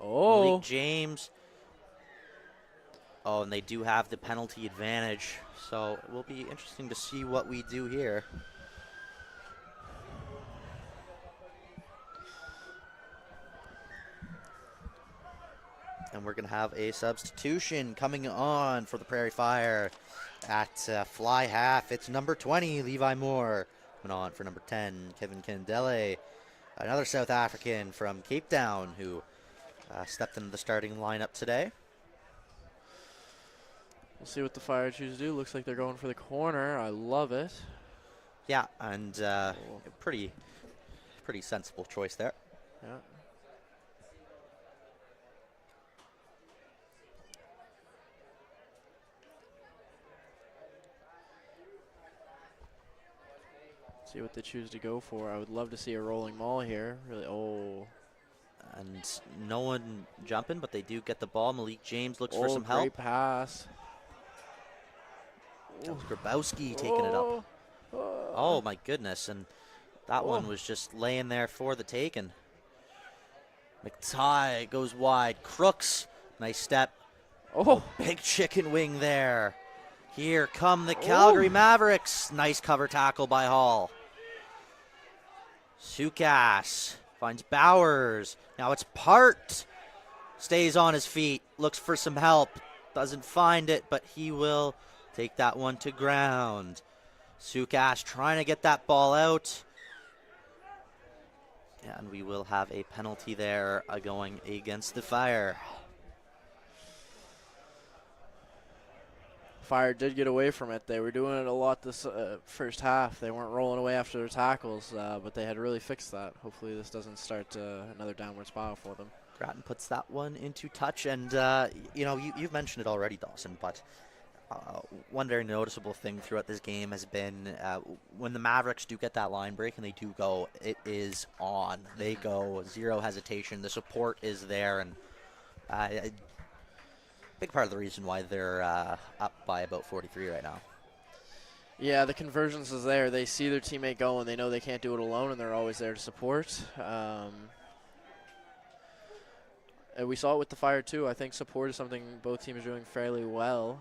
Oh, Malik James. Oh, and they do have the penalty advantage, so it will be interesting to see what we do here. And we're going to have a substitution coming on for the Prairie Fire at fly half. It's number 20, Levi Moore. Coming on for number 10, Kevin Kendele. Another South African from Cape Town who stepped into the starting lineup today. We'll see what the Fire choose to do. Looks like they're going for the corner. I love it. Yeah, and pretty sensible choice there. Yeah. See what they choose to go for. I would love to see a rolling maul here. Really, and no one jumping, but they do get the ball. Malik James looks for some help. Great pass. That was Grabowski taking it up. Oh my goodness, and that one was just laying there for the taking. McTighe goes wide. Crooks, nice step. Oh, Big chicken wing there. Here come the Calgary Mavericks. Nice cover tackle by Hall. Sukas finds Bowers. Now it's Part. Stays on his feet. Looks for some help. Doesn't find it, but he will take that one to ground. Sukas trying to get that ball out. And we will have a penalty there going against the Fire. Fire did get away from it. They were doing it a lot this first half. They weren't rolling away after their tackles, but they had really fixed that. Hopefully this doesn't start another downward spiral for them. Grattan puts that one into touch, and you've mentioned it already, Dawson, but one very noticeable thing throughout this game has been when the Mavericks do get that line break and they do go, it is on. They go, zero hesitation. The support is there, and big part of the reason why they're up by about 43 right now. Yeah, the convergence is there. They see their teammate go, and they know they can't do it alone, and they're always there to support. And we saw it with the Fire, too. I think support is something both teams are doing fairly well.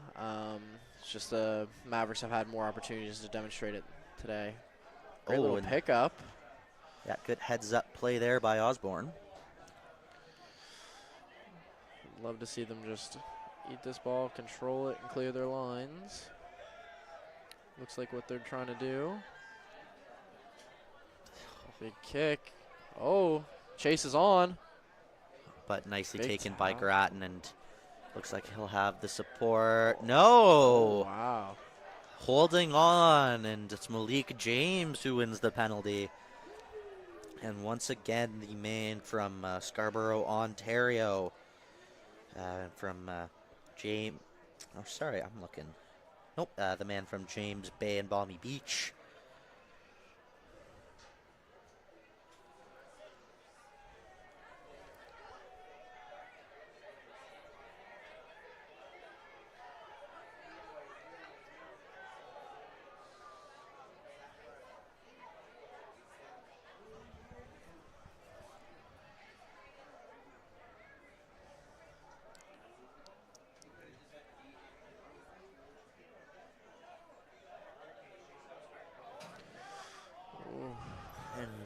It's just the Mavericks have had more opportunities to demonstrate it today. Great little pickup. Yeah, good heads-up play there by Osborne. Love to see them just eat this ball, control it, and clear their lines. Looks like what they're trying to do. Big kick. Oh, Chase is on. But nicely Big taken by tap. Grattan, and looks like he'll have the support. No! Oh, wow. Holding on, and it's Malik James who wins the penalty. And once again, the man from Scarborough, Ontario, from James. Oh, sorry, I'm looking. Nope, the man from James Bay and Balmy Beach. And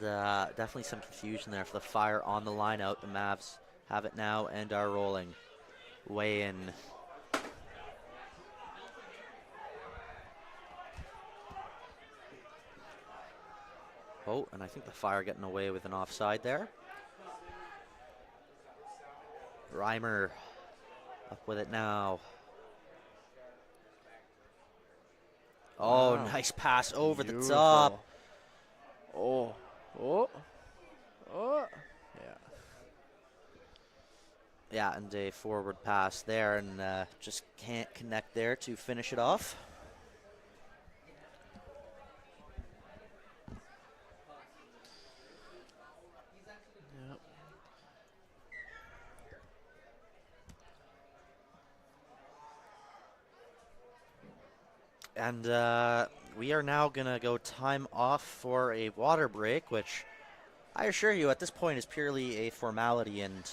definitely some confusion there for the Fire on the line out. The Mavs have it now and are rolling. Way in. Oh, and I think the Fire getting away with an offside there. Reimer up with it now. Oh, Wow. nice pass over the Beautiful. top. Oh, yeah. Yeah, and a forward pass there, and just can't connect there to finish it off. Yep. And we are now going to go time off for a water break, which I assure you at this point is purely a formality and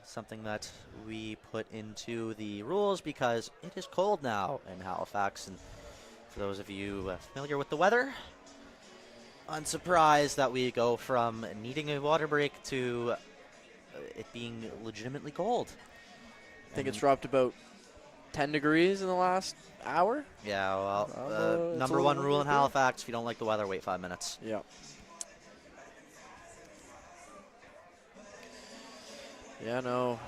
something that we put into the rules because it is cold now in Halifax. And for those of you familiar with the weather, unsurprised that we go from needing a water break to it being legitimately cold. I think it's dropped about 10 degrees in the last hour. Yeah, well, it's number a one little rule in bit. Halifax, if you don't like the weather, wait 5 minutes. Yeah. Yeah, no.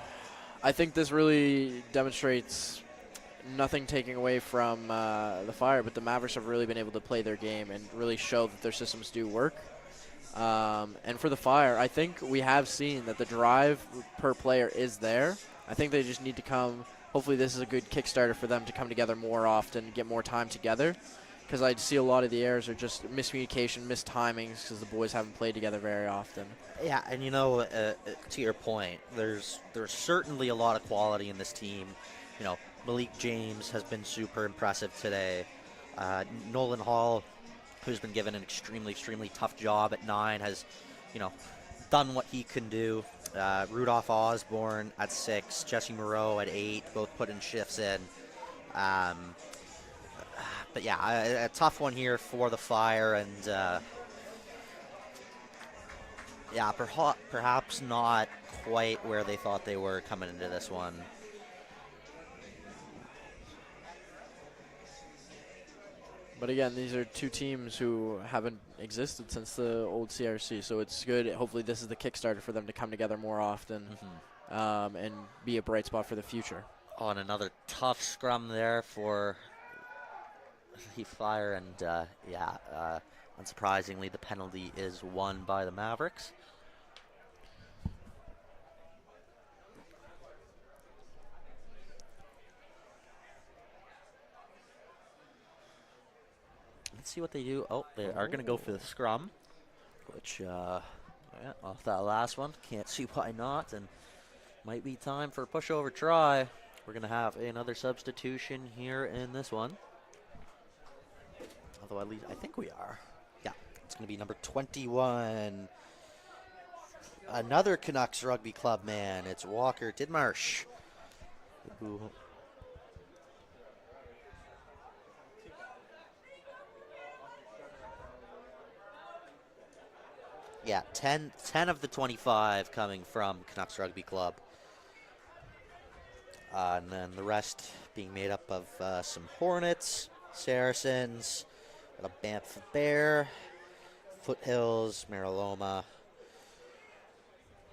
I think this really demonstrates nothing taking away from the Fire, but the Mavericks have really been able to play their game and really show that their systems do work. And for the Fire, I think we have seen that the drive per player is there. I think they just need to come. Hopefully this is a good Kickstarter for them to come together more often, get more time together. Because I see a lot of the errors are just miscommunication, missed timings, because the boys haven't played together very often. Yeah, and to your point, there's certainly a lot of quality in this team. You know, Malik James has been super impressive today. Nolan Hall, who's been given an extremely tough job at 9, has, done what he can do. Rudolph Osborne at 6, Jesse Moreau at 8, both putting shifts in. Um, but yeah, a tough one here for the Fire, and yeah, perhaps not quite where they thought they were coming into this one. But again, these are two teams who haven't existed since the old CRC, so it's good. Hopefully this is the Kickstarter for them to come together more often and be a bright spot for the future. On another tough scrum there for the Fire, and unsurprisingly, the penalty is won by the Mavericks. Let's see what they do. Oh, they are going to go for the scrum, which, off that last one, can't see why not, and might be time for a pushover try. We're going to have another substitution here in this one. Although at least I think we are. Yeah, it's going to be number 21. Another Canucks Rugby Club man. It's Walker Tidmarsh. Who yeah, 10 of the 25 coming from Canucks Rugby Club. And then the rest being made up of some Hornets, Saracens, a Banff Bear, Foothills, Mariloma,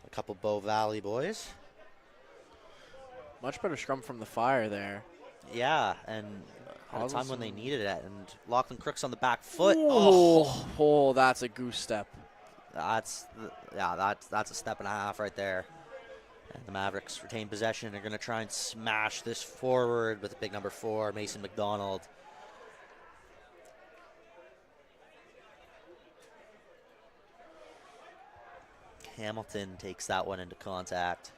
a couple Bow Valley boys. Much better scrum from the Fire there. Yeah, and at a time when they needed it. And Lachlan Crooks on the back foot. Oh, that's a goose step. That's a step and a half right there. And the Mavericks retain possession. They're going to try and smash this forward with the big number 4, Mason McDonald. Hamilton takes that one into contact.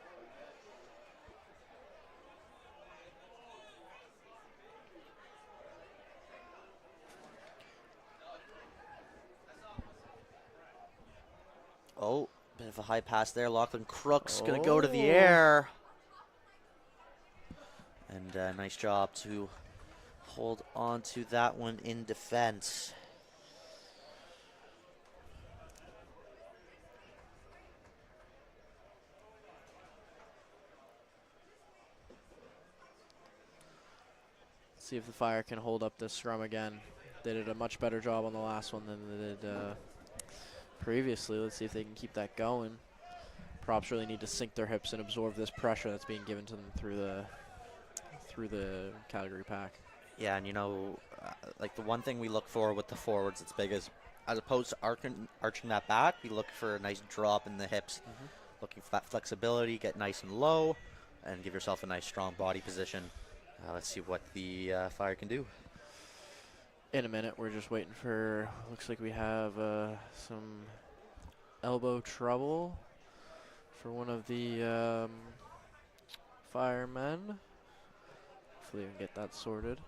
Oh, bit of a high pass there. Lachlan Crooks going to go to the air. And nice job to hold on to that one in defense. See if the Fire can hold up this scrum again. They did a much better job on the last one than they did previously. Let's see if they can keep that going. Props really need to sink their hips and absorb this pressure that's being given to them through the Calgary pack. Yeah, and like the one thing we look for with the forwards that's big is, as opposed to arching that back, we look for a nice drop in the hips. Looking for that flexibility, get nice and low, and give yourself a nice strong body position. Let's see what the Fire can do. In a minute, we're just waiting for, looks like we have some elbow trouble for one of the firemen. Hopefully we can get that sorted.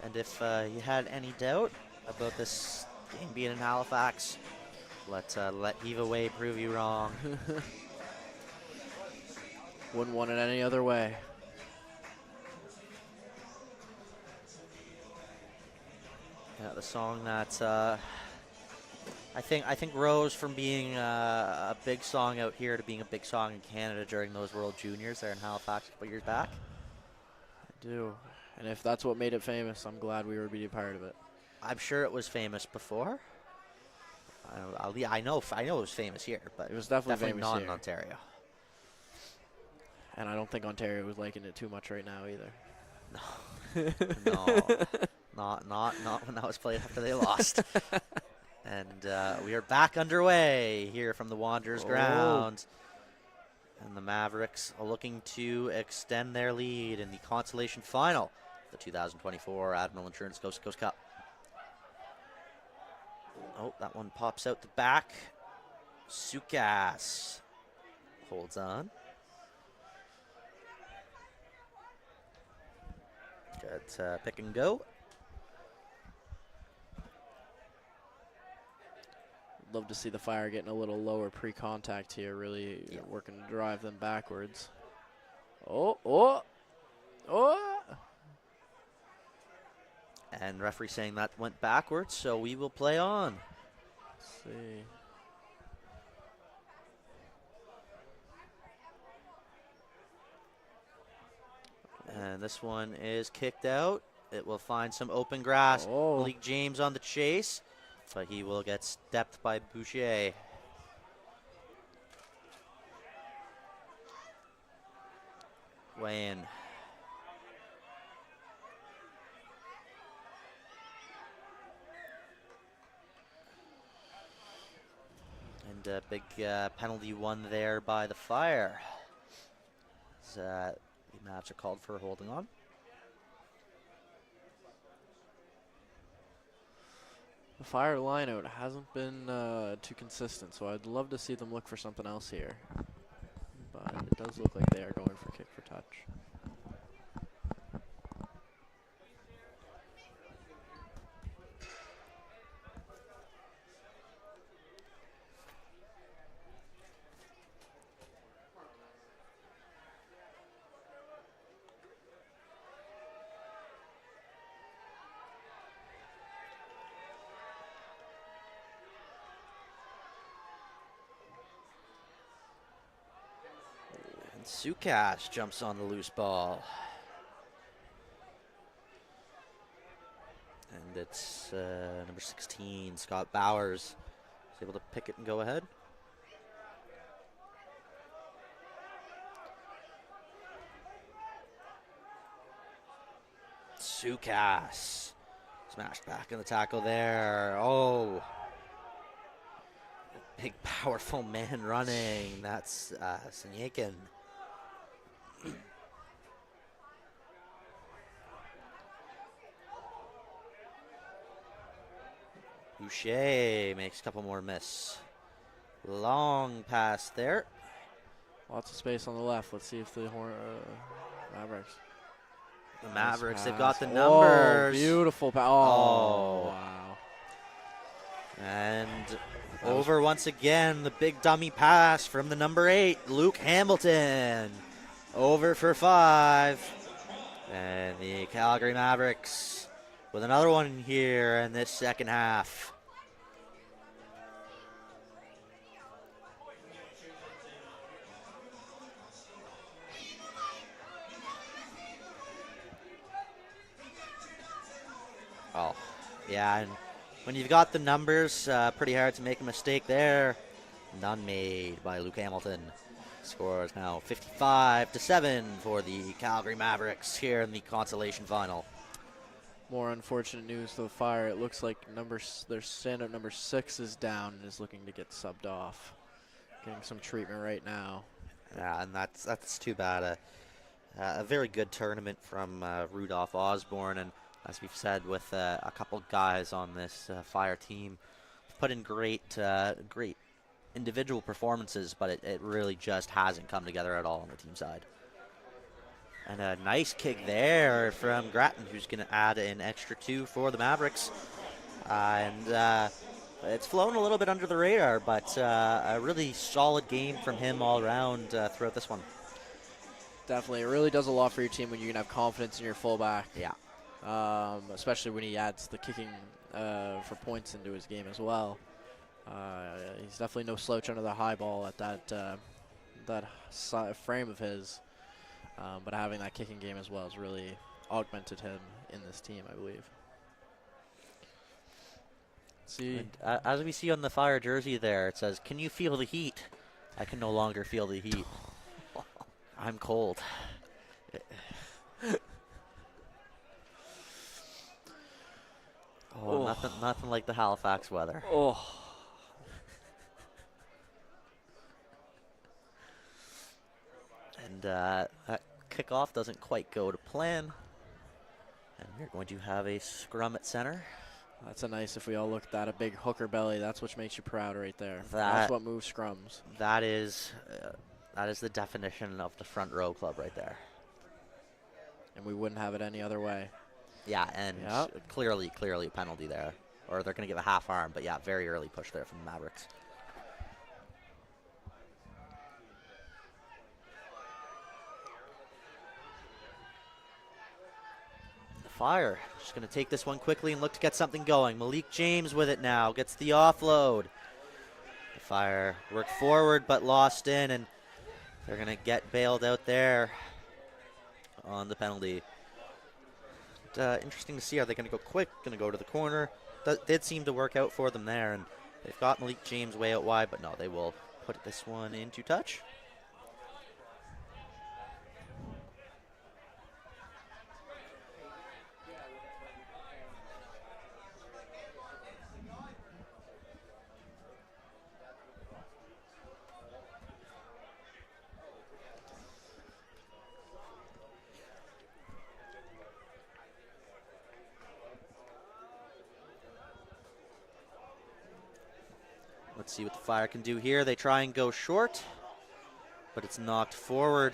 And if you had any doubt about this game being in Halifax, let Eva Way prove you wrong. Wouldn't want it any other way. Yeah, the song that I think rose from being a big song out here to being a big song in Canada during those World Juniors there in Halifax a couple years back. I do. And if that's what made it famous, I'm glad we were being a part of it. I'm sure it was famous before. I know it was famous here, but it was definitely famous not here. In Ontario. And I don't think Ontario was liking it too much right now either. No, not when that was played after they lost. And we are back underway here from the Wanderers ground. And the Mavericks are looking to extend their lead in the Consolation Final, the 2024 Admiral Insurance Coast to Coast Cup. Oh, that one pops out the back. Sukas holds on. Good pick and go. Love to see the Fire getting a little lower pre-contact here, really working to drive them backwards. Oh. And referee saying that went backwards, so we will play on. Let's see. And this one is kicked out. It will find some open grass. Malik James on the chase, but he will get stepped by Boucher. Weigh in. And a big penalty won there by the Fire. The Mavs are called for holding on. The Fire lineout hasn't been too consistent, so I'd love to see them look for something else here. But it does look like they are going for kick for touch. Sukas jumps on the loose ball. And it's number 16, Scott Bowers, is able to pick it and go ahead. Sukas smashed back in the tackle there. Oh. Big, powerful man running. That's Sanyakin. Boucher makes a couple more miss. Long pass there. Lots of space on the left. Let's see if the Mavericks. The Mavericks, they've got the numbers. Oh, beautiful pass. Oh, wow. And over once again, the big dummy pass from the number 8, Luke Hamilton. Over for 5. And the Calgary Mavericks with another one here in this second half. Oh, yeah, and when you've got the numbers, pretty hard to make a mistake there. None made by Luke Hamilton. Score is now 55-7 for the Calgary Mavericks here in the Consolation Final. More unfortunate news for the Fire. It looks like their stand-up number 6 is down and is looking to get subbed off. Getting some treatment right now. Yeah, and that's too bad. A very good tournament from Rudolph Osborne, and as we've said, with a couple guys on this Fire team, put in great individual performances, but it really just hasn't come together at all on the team side. And a nice kick there from Grattan, who's going to add an extra 2 for the Mavericks. It's flown a little bit under the radar, but a really solid game from him all around throughout this one. Definitely. It really does a lot for your team when you can have confidence in your fullback. Yeah. Especially when he adds the kicking for points into his game as well. He's definitely no slouch under the high ball at that frame of his. But having that kicking game as well has really augmented him in this team, I believe. See, and, as we see on the Fire jersey there, it says, "Can you feel the heat?" I can no longer feel the heat. I'm cold. Oh, nothing like the Halifax weather. Oh. And that kickoff doesn't quite go to plan. And we're going to have a scrum at center. That's a nice, if we all looked at a big hooker belly, that's what makes you proud right there. That's That's what moves scrums. That is the definition of the front row club right there. And we wouldn't have it any other way. Yeah, and Yep. clearly a penalty there. Or they're going to give a half arm, but yeah, very early push there from the Mavericks. The Fire just going to take this one quickly and look to get something going. Malik James with it now, gets the offload. The Fire work forward but lost in, and they're going to get bailed out there on the penalty. Interesting to see. Are they going to go quick? Going to go to the corner? That did seem to work out for them there, and they've got Malik James way out wide, but no, they will put this one into touch. Let's see what the Fire can do here. They try and go short, but it's knocked forward.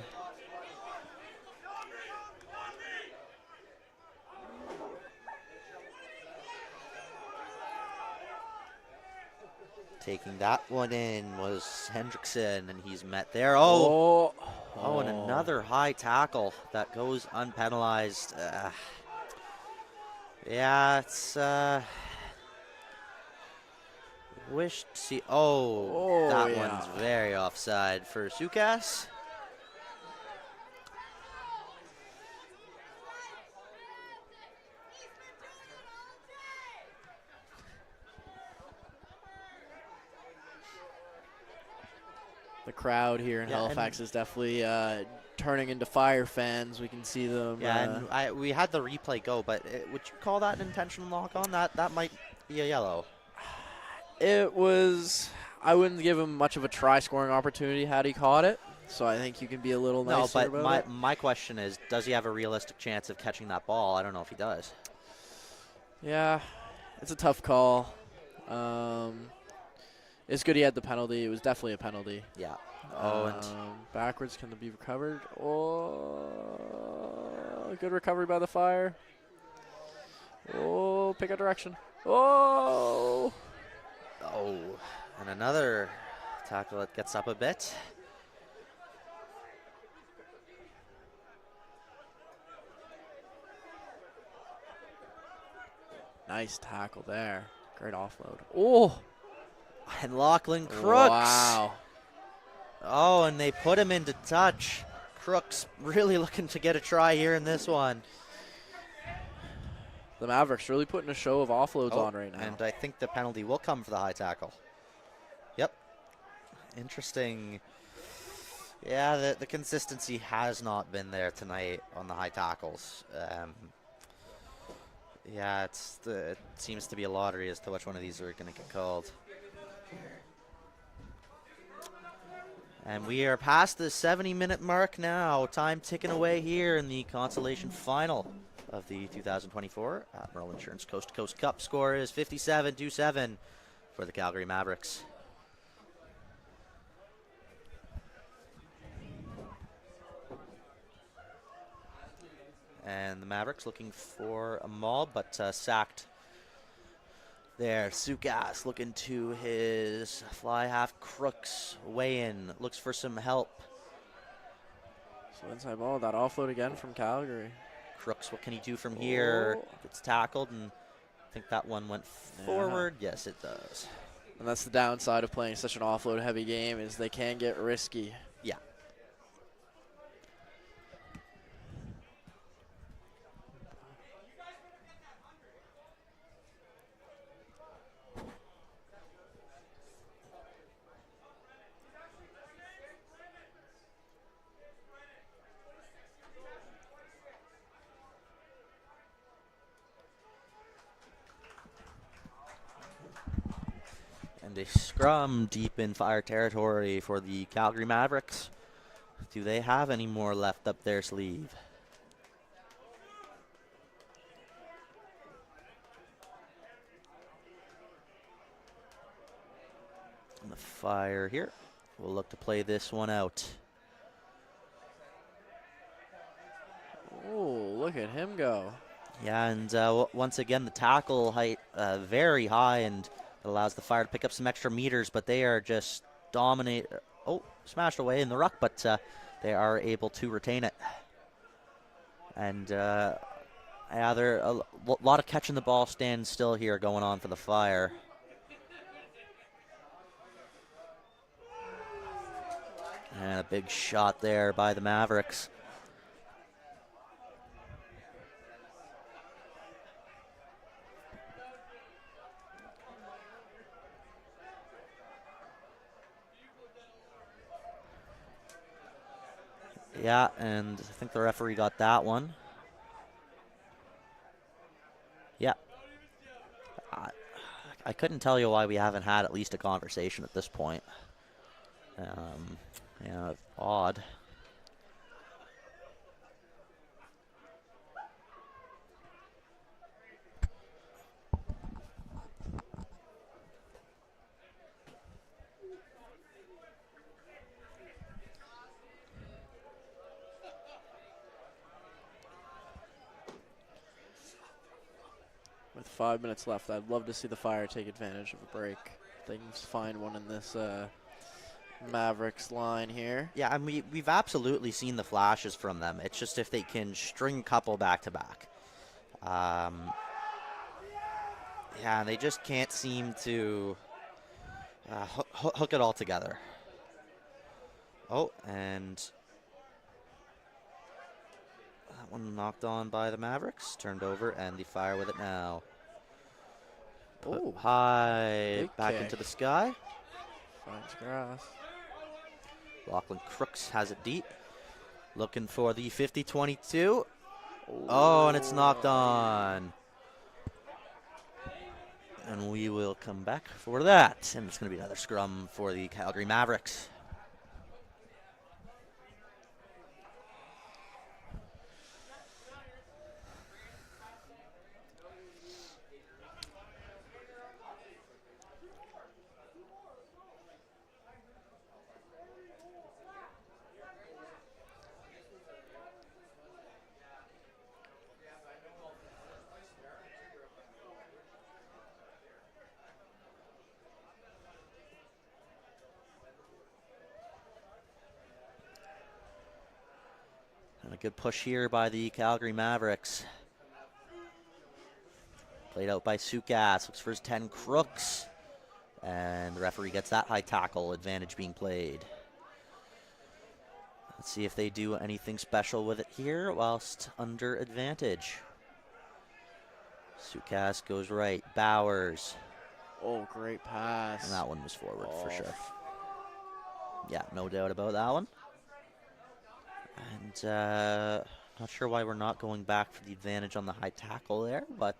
Taking that one in was Hendrickson, and he's met there. Oh, and another high tackle that goes unpenalized. Yeah, it's wish to see. That one's very offside for Sukas. The crowd here in Halifax is definitely turning into Fire fans. We can see them. Yeah, and we had the replay go, but would you call that an intentional knock-on? That might be a yellow. It was. I wouldn't give him much of a try-scoring opportunity had he caught it. So I think you can be a little nicer about it. No, but my question is, does he have a realistic chance of catching that ball? I don't know if he does. Yeah, it's a tough call. It's good he had the penalty. It was definitely a penalty. Yeah. And backwards, can it be recovered? Good recovery by the Fire. Pick a direction. And another tackle that gets up a bit. Nice tackle there. Great offload. And Lachlan Crooks. Wow. And they put him into touch. Crooks really looking to get a try here in this one. The Mavericks really putting a show of offloads on right now. And I think the penalty will come for the high tackle. Yep. Interesting. Yeah, the consistency has not been there tonight on the high tackles. It seems to be a lottery as to which one of these are going to get called. And we are past the 70-minute mark now. Time ticking away here in the Consolation final of the 2024 Admiral Insurance Coast to Coast Cup. Score is 57-7 for the Calgary Mavericks. And the Mavericks looking for a maul, but sacked there. Sukas looking to his fly half. Crooks way in, looks for some help. So inside ball, that offload again from Calgary. Crooks, what can he do from here? Gets tackled, and I think that one went forward. Yes, it does. And that's the downside of playing such an offload-heavy game, is they can get risky. Yeah. And a scrum deep in Fire territory for the Calgary Mavericks. Do they have any more left up their sleeve? And the Fire here will look to play this one out. Oh, look at him go. Yeah, and once again, the tackle height very high, and it allows the Fire to pick up some extra meters, but they are just dominate. Oh, smashed away in the ruck, but they are able to retain it. And yeah, there a lot of catching the ball stand still here going on for the Fire. And a big shot there by the Mavericks. Yeah, and I think the referee got that one. Yeah. I couldn't tell you why we haven't had at least a conversation at this point. Yeah, odd. With 5 minutes left, I'd love to see the Fire take advantage of a break. They can find one in this Mavericks line here. Yeah, and we've absolutely seen the flashes from them. It's just if they can string a couple back to back. Yeah, they just can't seem to hook it all together. Oh, and that one knocked on by the Mavericks, turned over, and the Fire with it now. Oh, high back kick. into the sky. Finds grass. Lachlan Crooks has it deep. Looking for the 50-22. Oh, and it's knocked on. And we will come back for that. And it's going to be another scrum for the Calgary Mavericks. And a good push here by the Calgary Mavericks. Played out by Sukas. Looks for his 10 Crooks. And the referee gets that high tackle advantage being played. Let's see if they do anything special with it here whilst under advantage. Sukas goes right. Bowers. Oh, great pass. And that one was forward for sure. Yeah, no doubt about that one. And not sure why we're not going back for the advantage on the high tackle there, but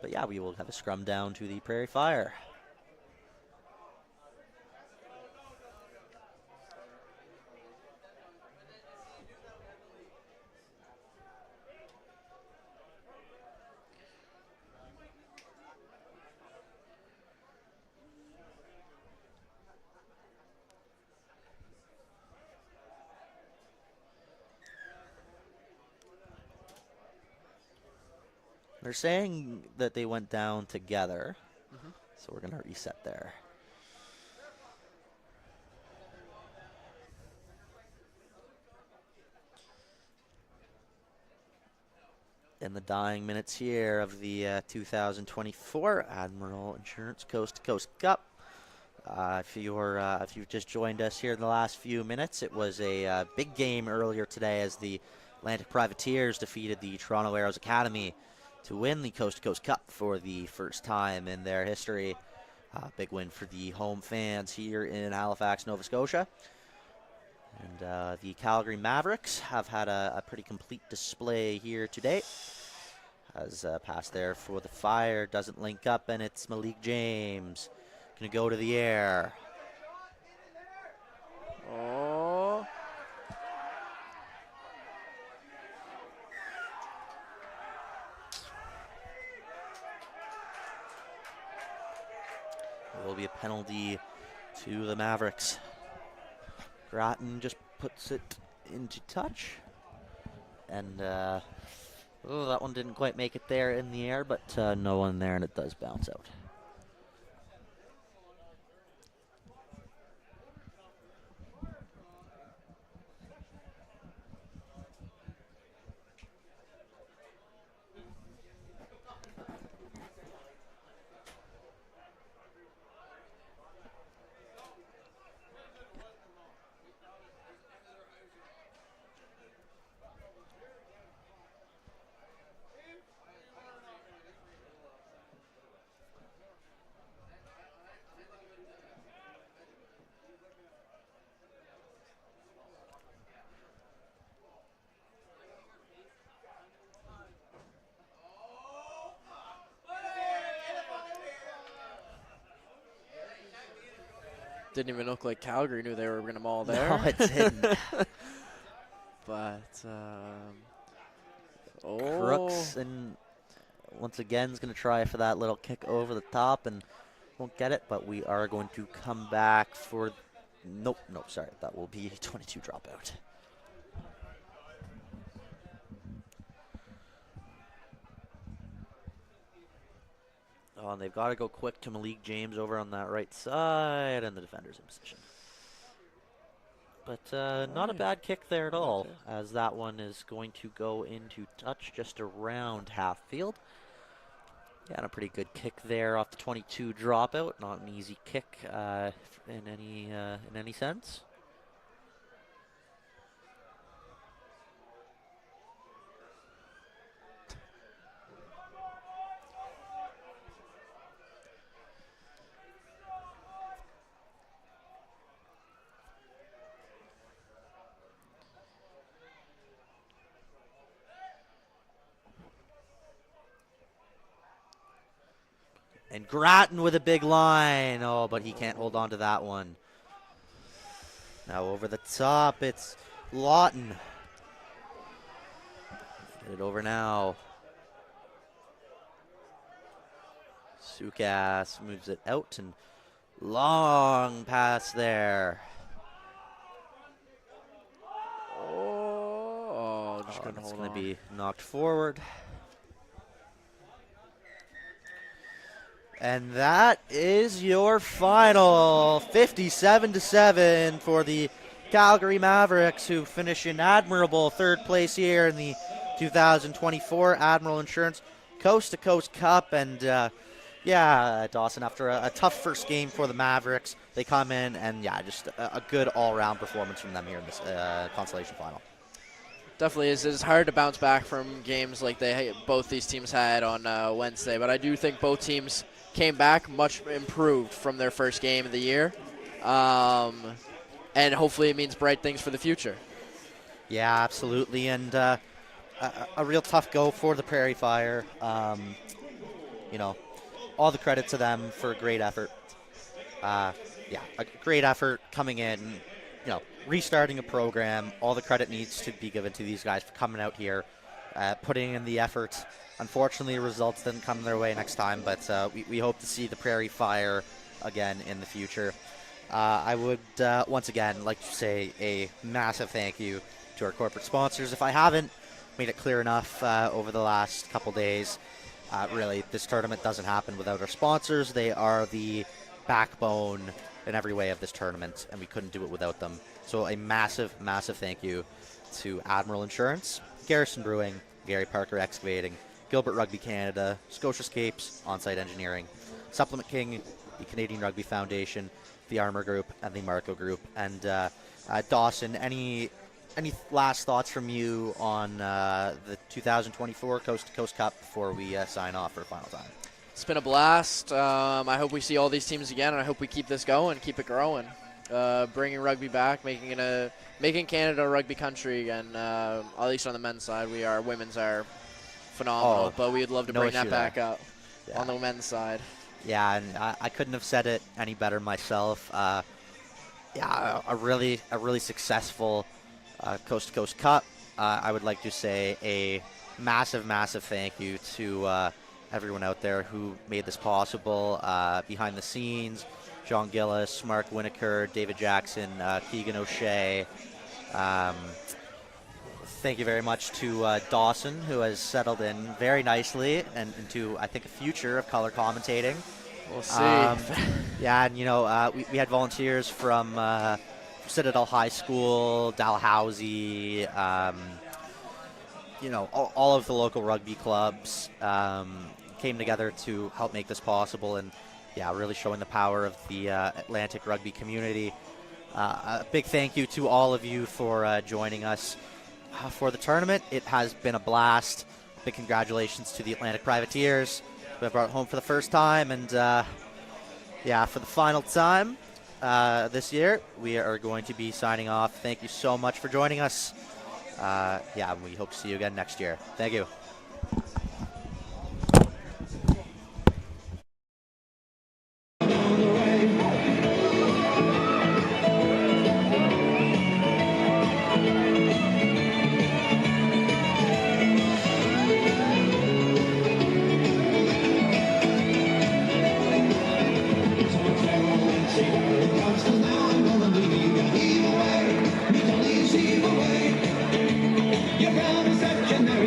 yeah, we will have a scrum down to the Prairie Fire. They're saying that they went down together, so we're going to reset there. In the dying minutes here of the 2024 Admiral Insurance Coast to Coast Cup. If you've just joined us here in the last few minutes, it was a big game earlier today as the Atlantic Privateers defeated the Toronto Arrows Academy to win the Coast to Coast Cup for the first time in their history. Big win for the home fans here in Halifax, Nova Scotia. And the Calgary Mavericks have had a pretty complete display here today. As a pass there for the Fire, doesn't link up, and it's Malik James. Going to go to the air. Oh. There will be a penalty to the Mavericks. Grattan just puts it into touch. And that one didn't quite make it there in the air, but no one there, and it does bounce out. Didn't even look like Calgary knew they were going to maul there. No, it didn't. But, Crooks, and once again is going to try for that little kick over the top and won't get it, but we are going to come back for... Nope, sorry. That will be a 22 dropout. Oh, and they've got to go quick to Malik James over on that right side, and the defender's in position. But not a bad kick there at all, as that one is going to go into touch just around half field. Yeah, and a pretty good kick there off the 22 dropout. Not an easy kick in any sense. And Grattan with a big line. Oh, but he can't hold on to that one. Now over the top, it's Lawton. Get it over now. Sukas moves it out, and long pass there. Just couldn't It's hold going on. to be knocked forward. And that is your final, 57-7 for the Calgary Mavericks, who finish in admirable third place here in the 2024 Admiral Insurance Coast to Coast Cup. And Dawson, after a tough first game for the Mavericks, they come in and just a good all-around performance from them here in this Consolation final. Definitely is. It's hard to bounce back from games like both these teams had on Wednesday, but I do think both teams came back much improved from their first game of the year, and hopefully it means bright things for the future. Yeah, absolutely, and a real tough go for the Prairie Fire. All the credit to them for a great effort. A great effort coming in, restarting a program. All the credit needs to be given to these guys for coming out here, putting in the effort. Unfortunately, results didn't come their way next time, but we hope to see the Prairie Fire again in the future. I would once again like to say a massive thank you to our corporate sponsors. If I haven't made it clear enough over the last couple days, really, this tournament doesn't happen without our sponsors. They are the backbone in every way of this tournament, and we couldn't do it without them. So a massive, massive thank you to Admiral Insurance, Garrison Brewing, Gary Parker Excavating, Gilbert Rugby Canada, Scotiascapes, On-Site Engineering, Supplement King, the Canadian Rugby Foundation, the Armour Group, and the Marco Group. And Dawson, any last thoughts from you on the 2024 Coast to Coast Cup before we sign off for final time? It's been a blast. I hope we see all these teams again, and I hope we keep this going, keep it growing, bringing rugby back, making Canada a rugby country again. At least on the men's side, women's are phenomenal, but we'd love to bring that back up on the men's side. Yeah, and I couldn't have said it any better myself. Yeah, a really successful Coast to Coast Cup. I would like to say a massive thank you to everyone out there who made this possible behind the scenes. John Gillis, Mark Winokur, David Jackson, Keegan O'Shea. Um, Thank you very much to Dawson, who has settled in very nicely and into, I think, a future of color commentating. We'll see. Yeah, and we had volunteers from Citadel High School, Dalhousie, all of the local rugby clubs came together to help make this possible, and yeah, really showing the power of the Atlantic rugby community. A big thank you to all of you for joining us for the tournament. It has been a blast. Big congratulations to the Atlantic Privateers who have brought it home for the first time, and for the final time this year, we are going to be signing off. Thank you so much for joining us. We hope to see you again next year. Thank you. You're from such a merry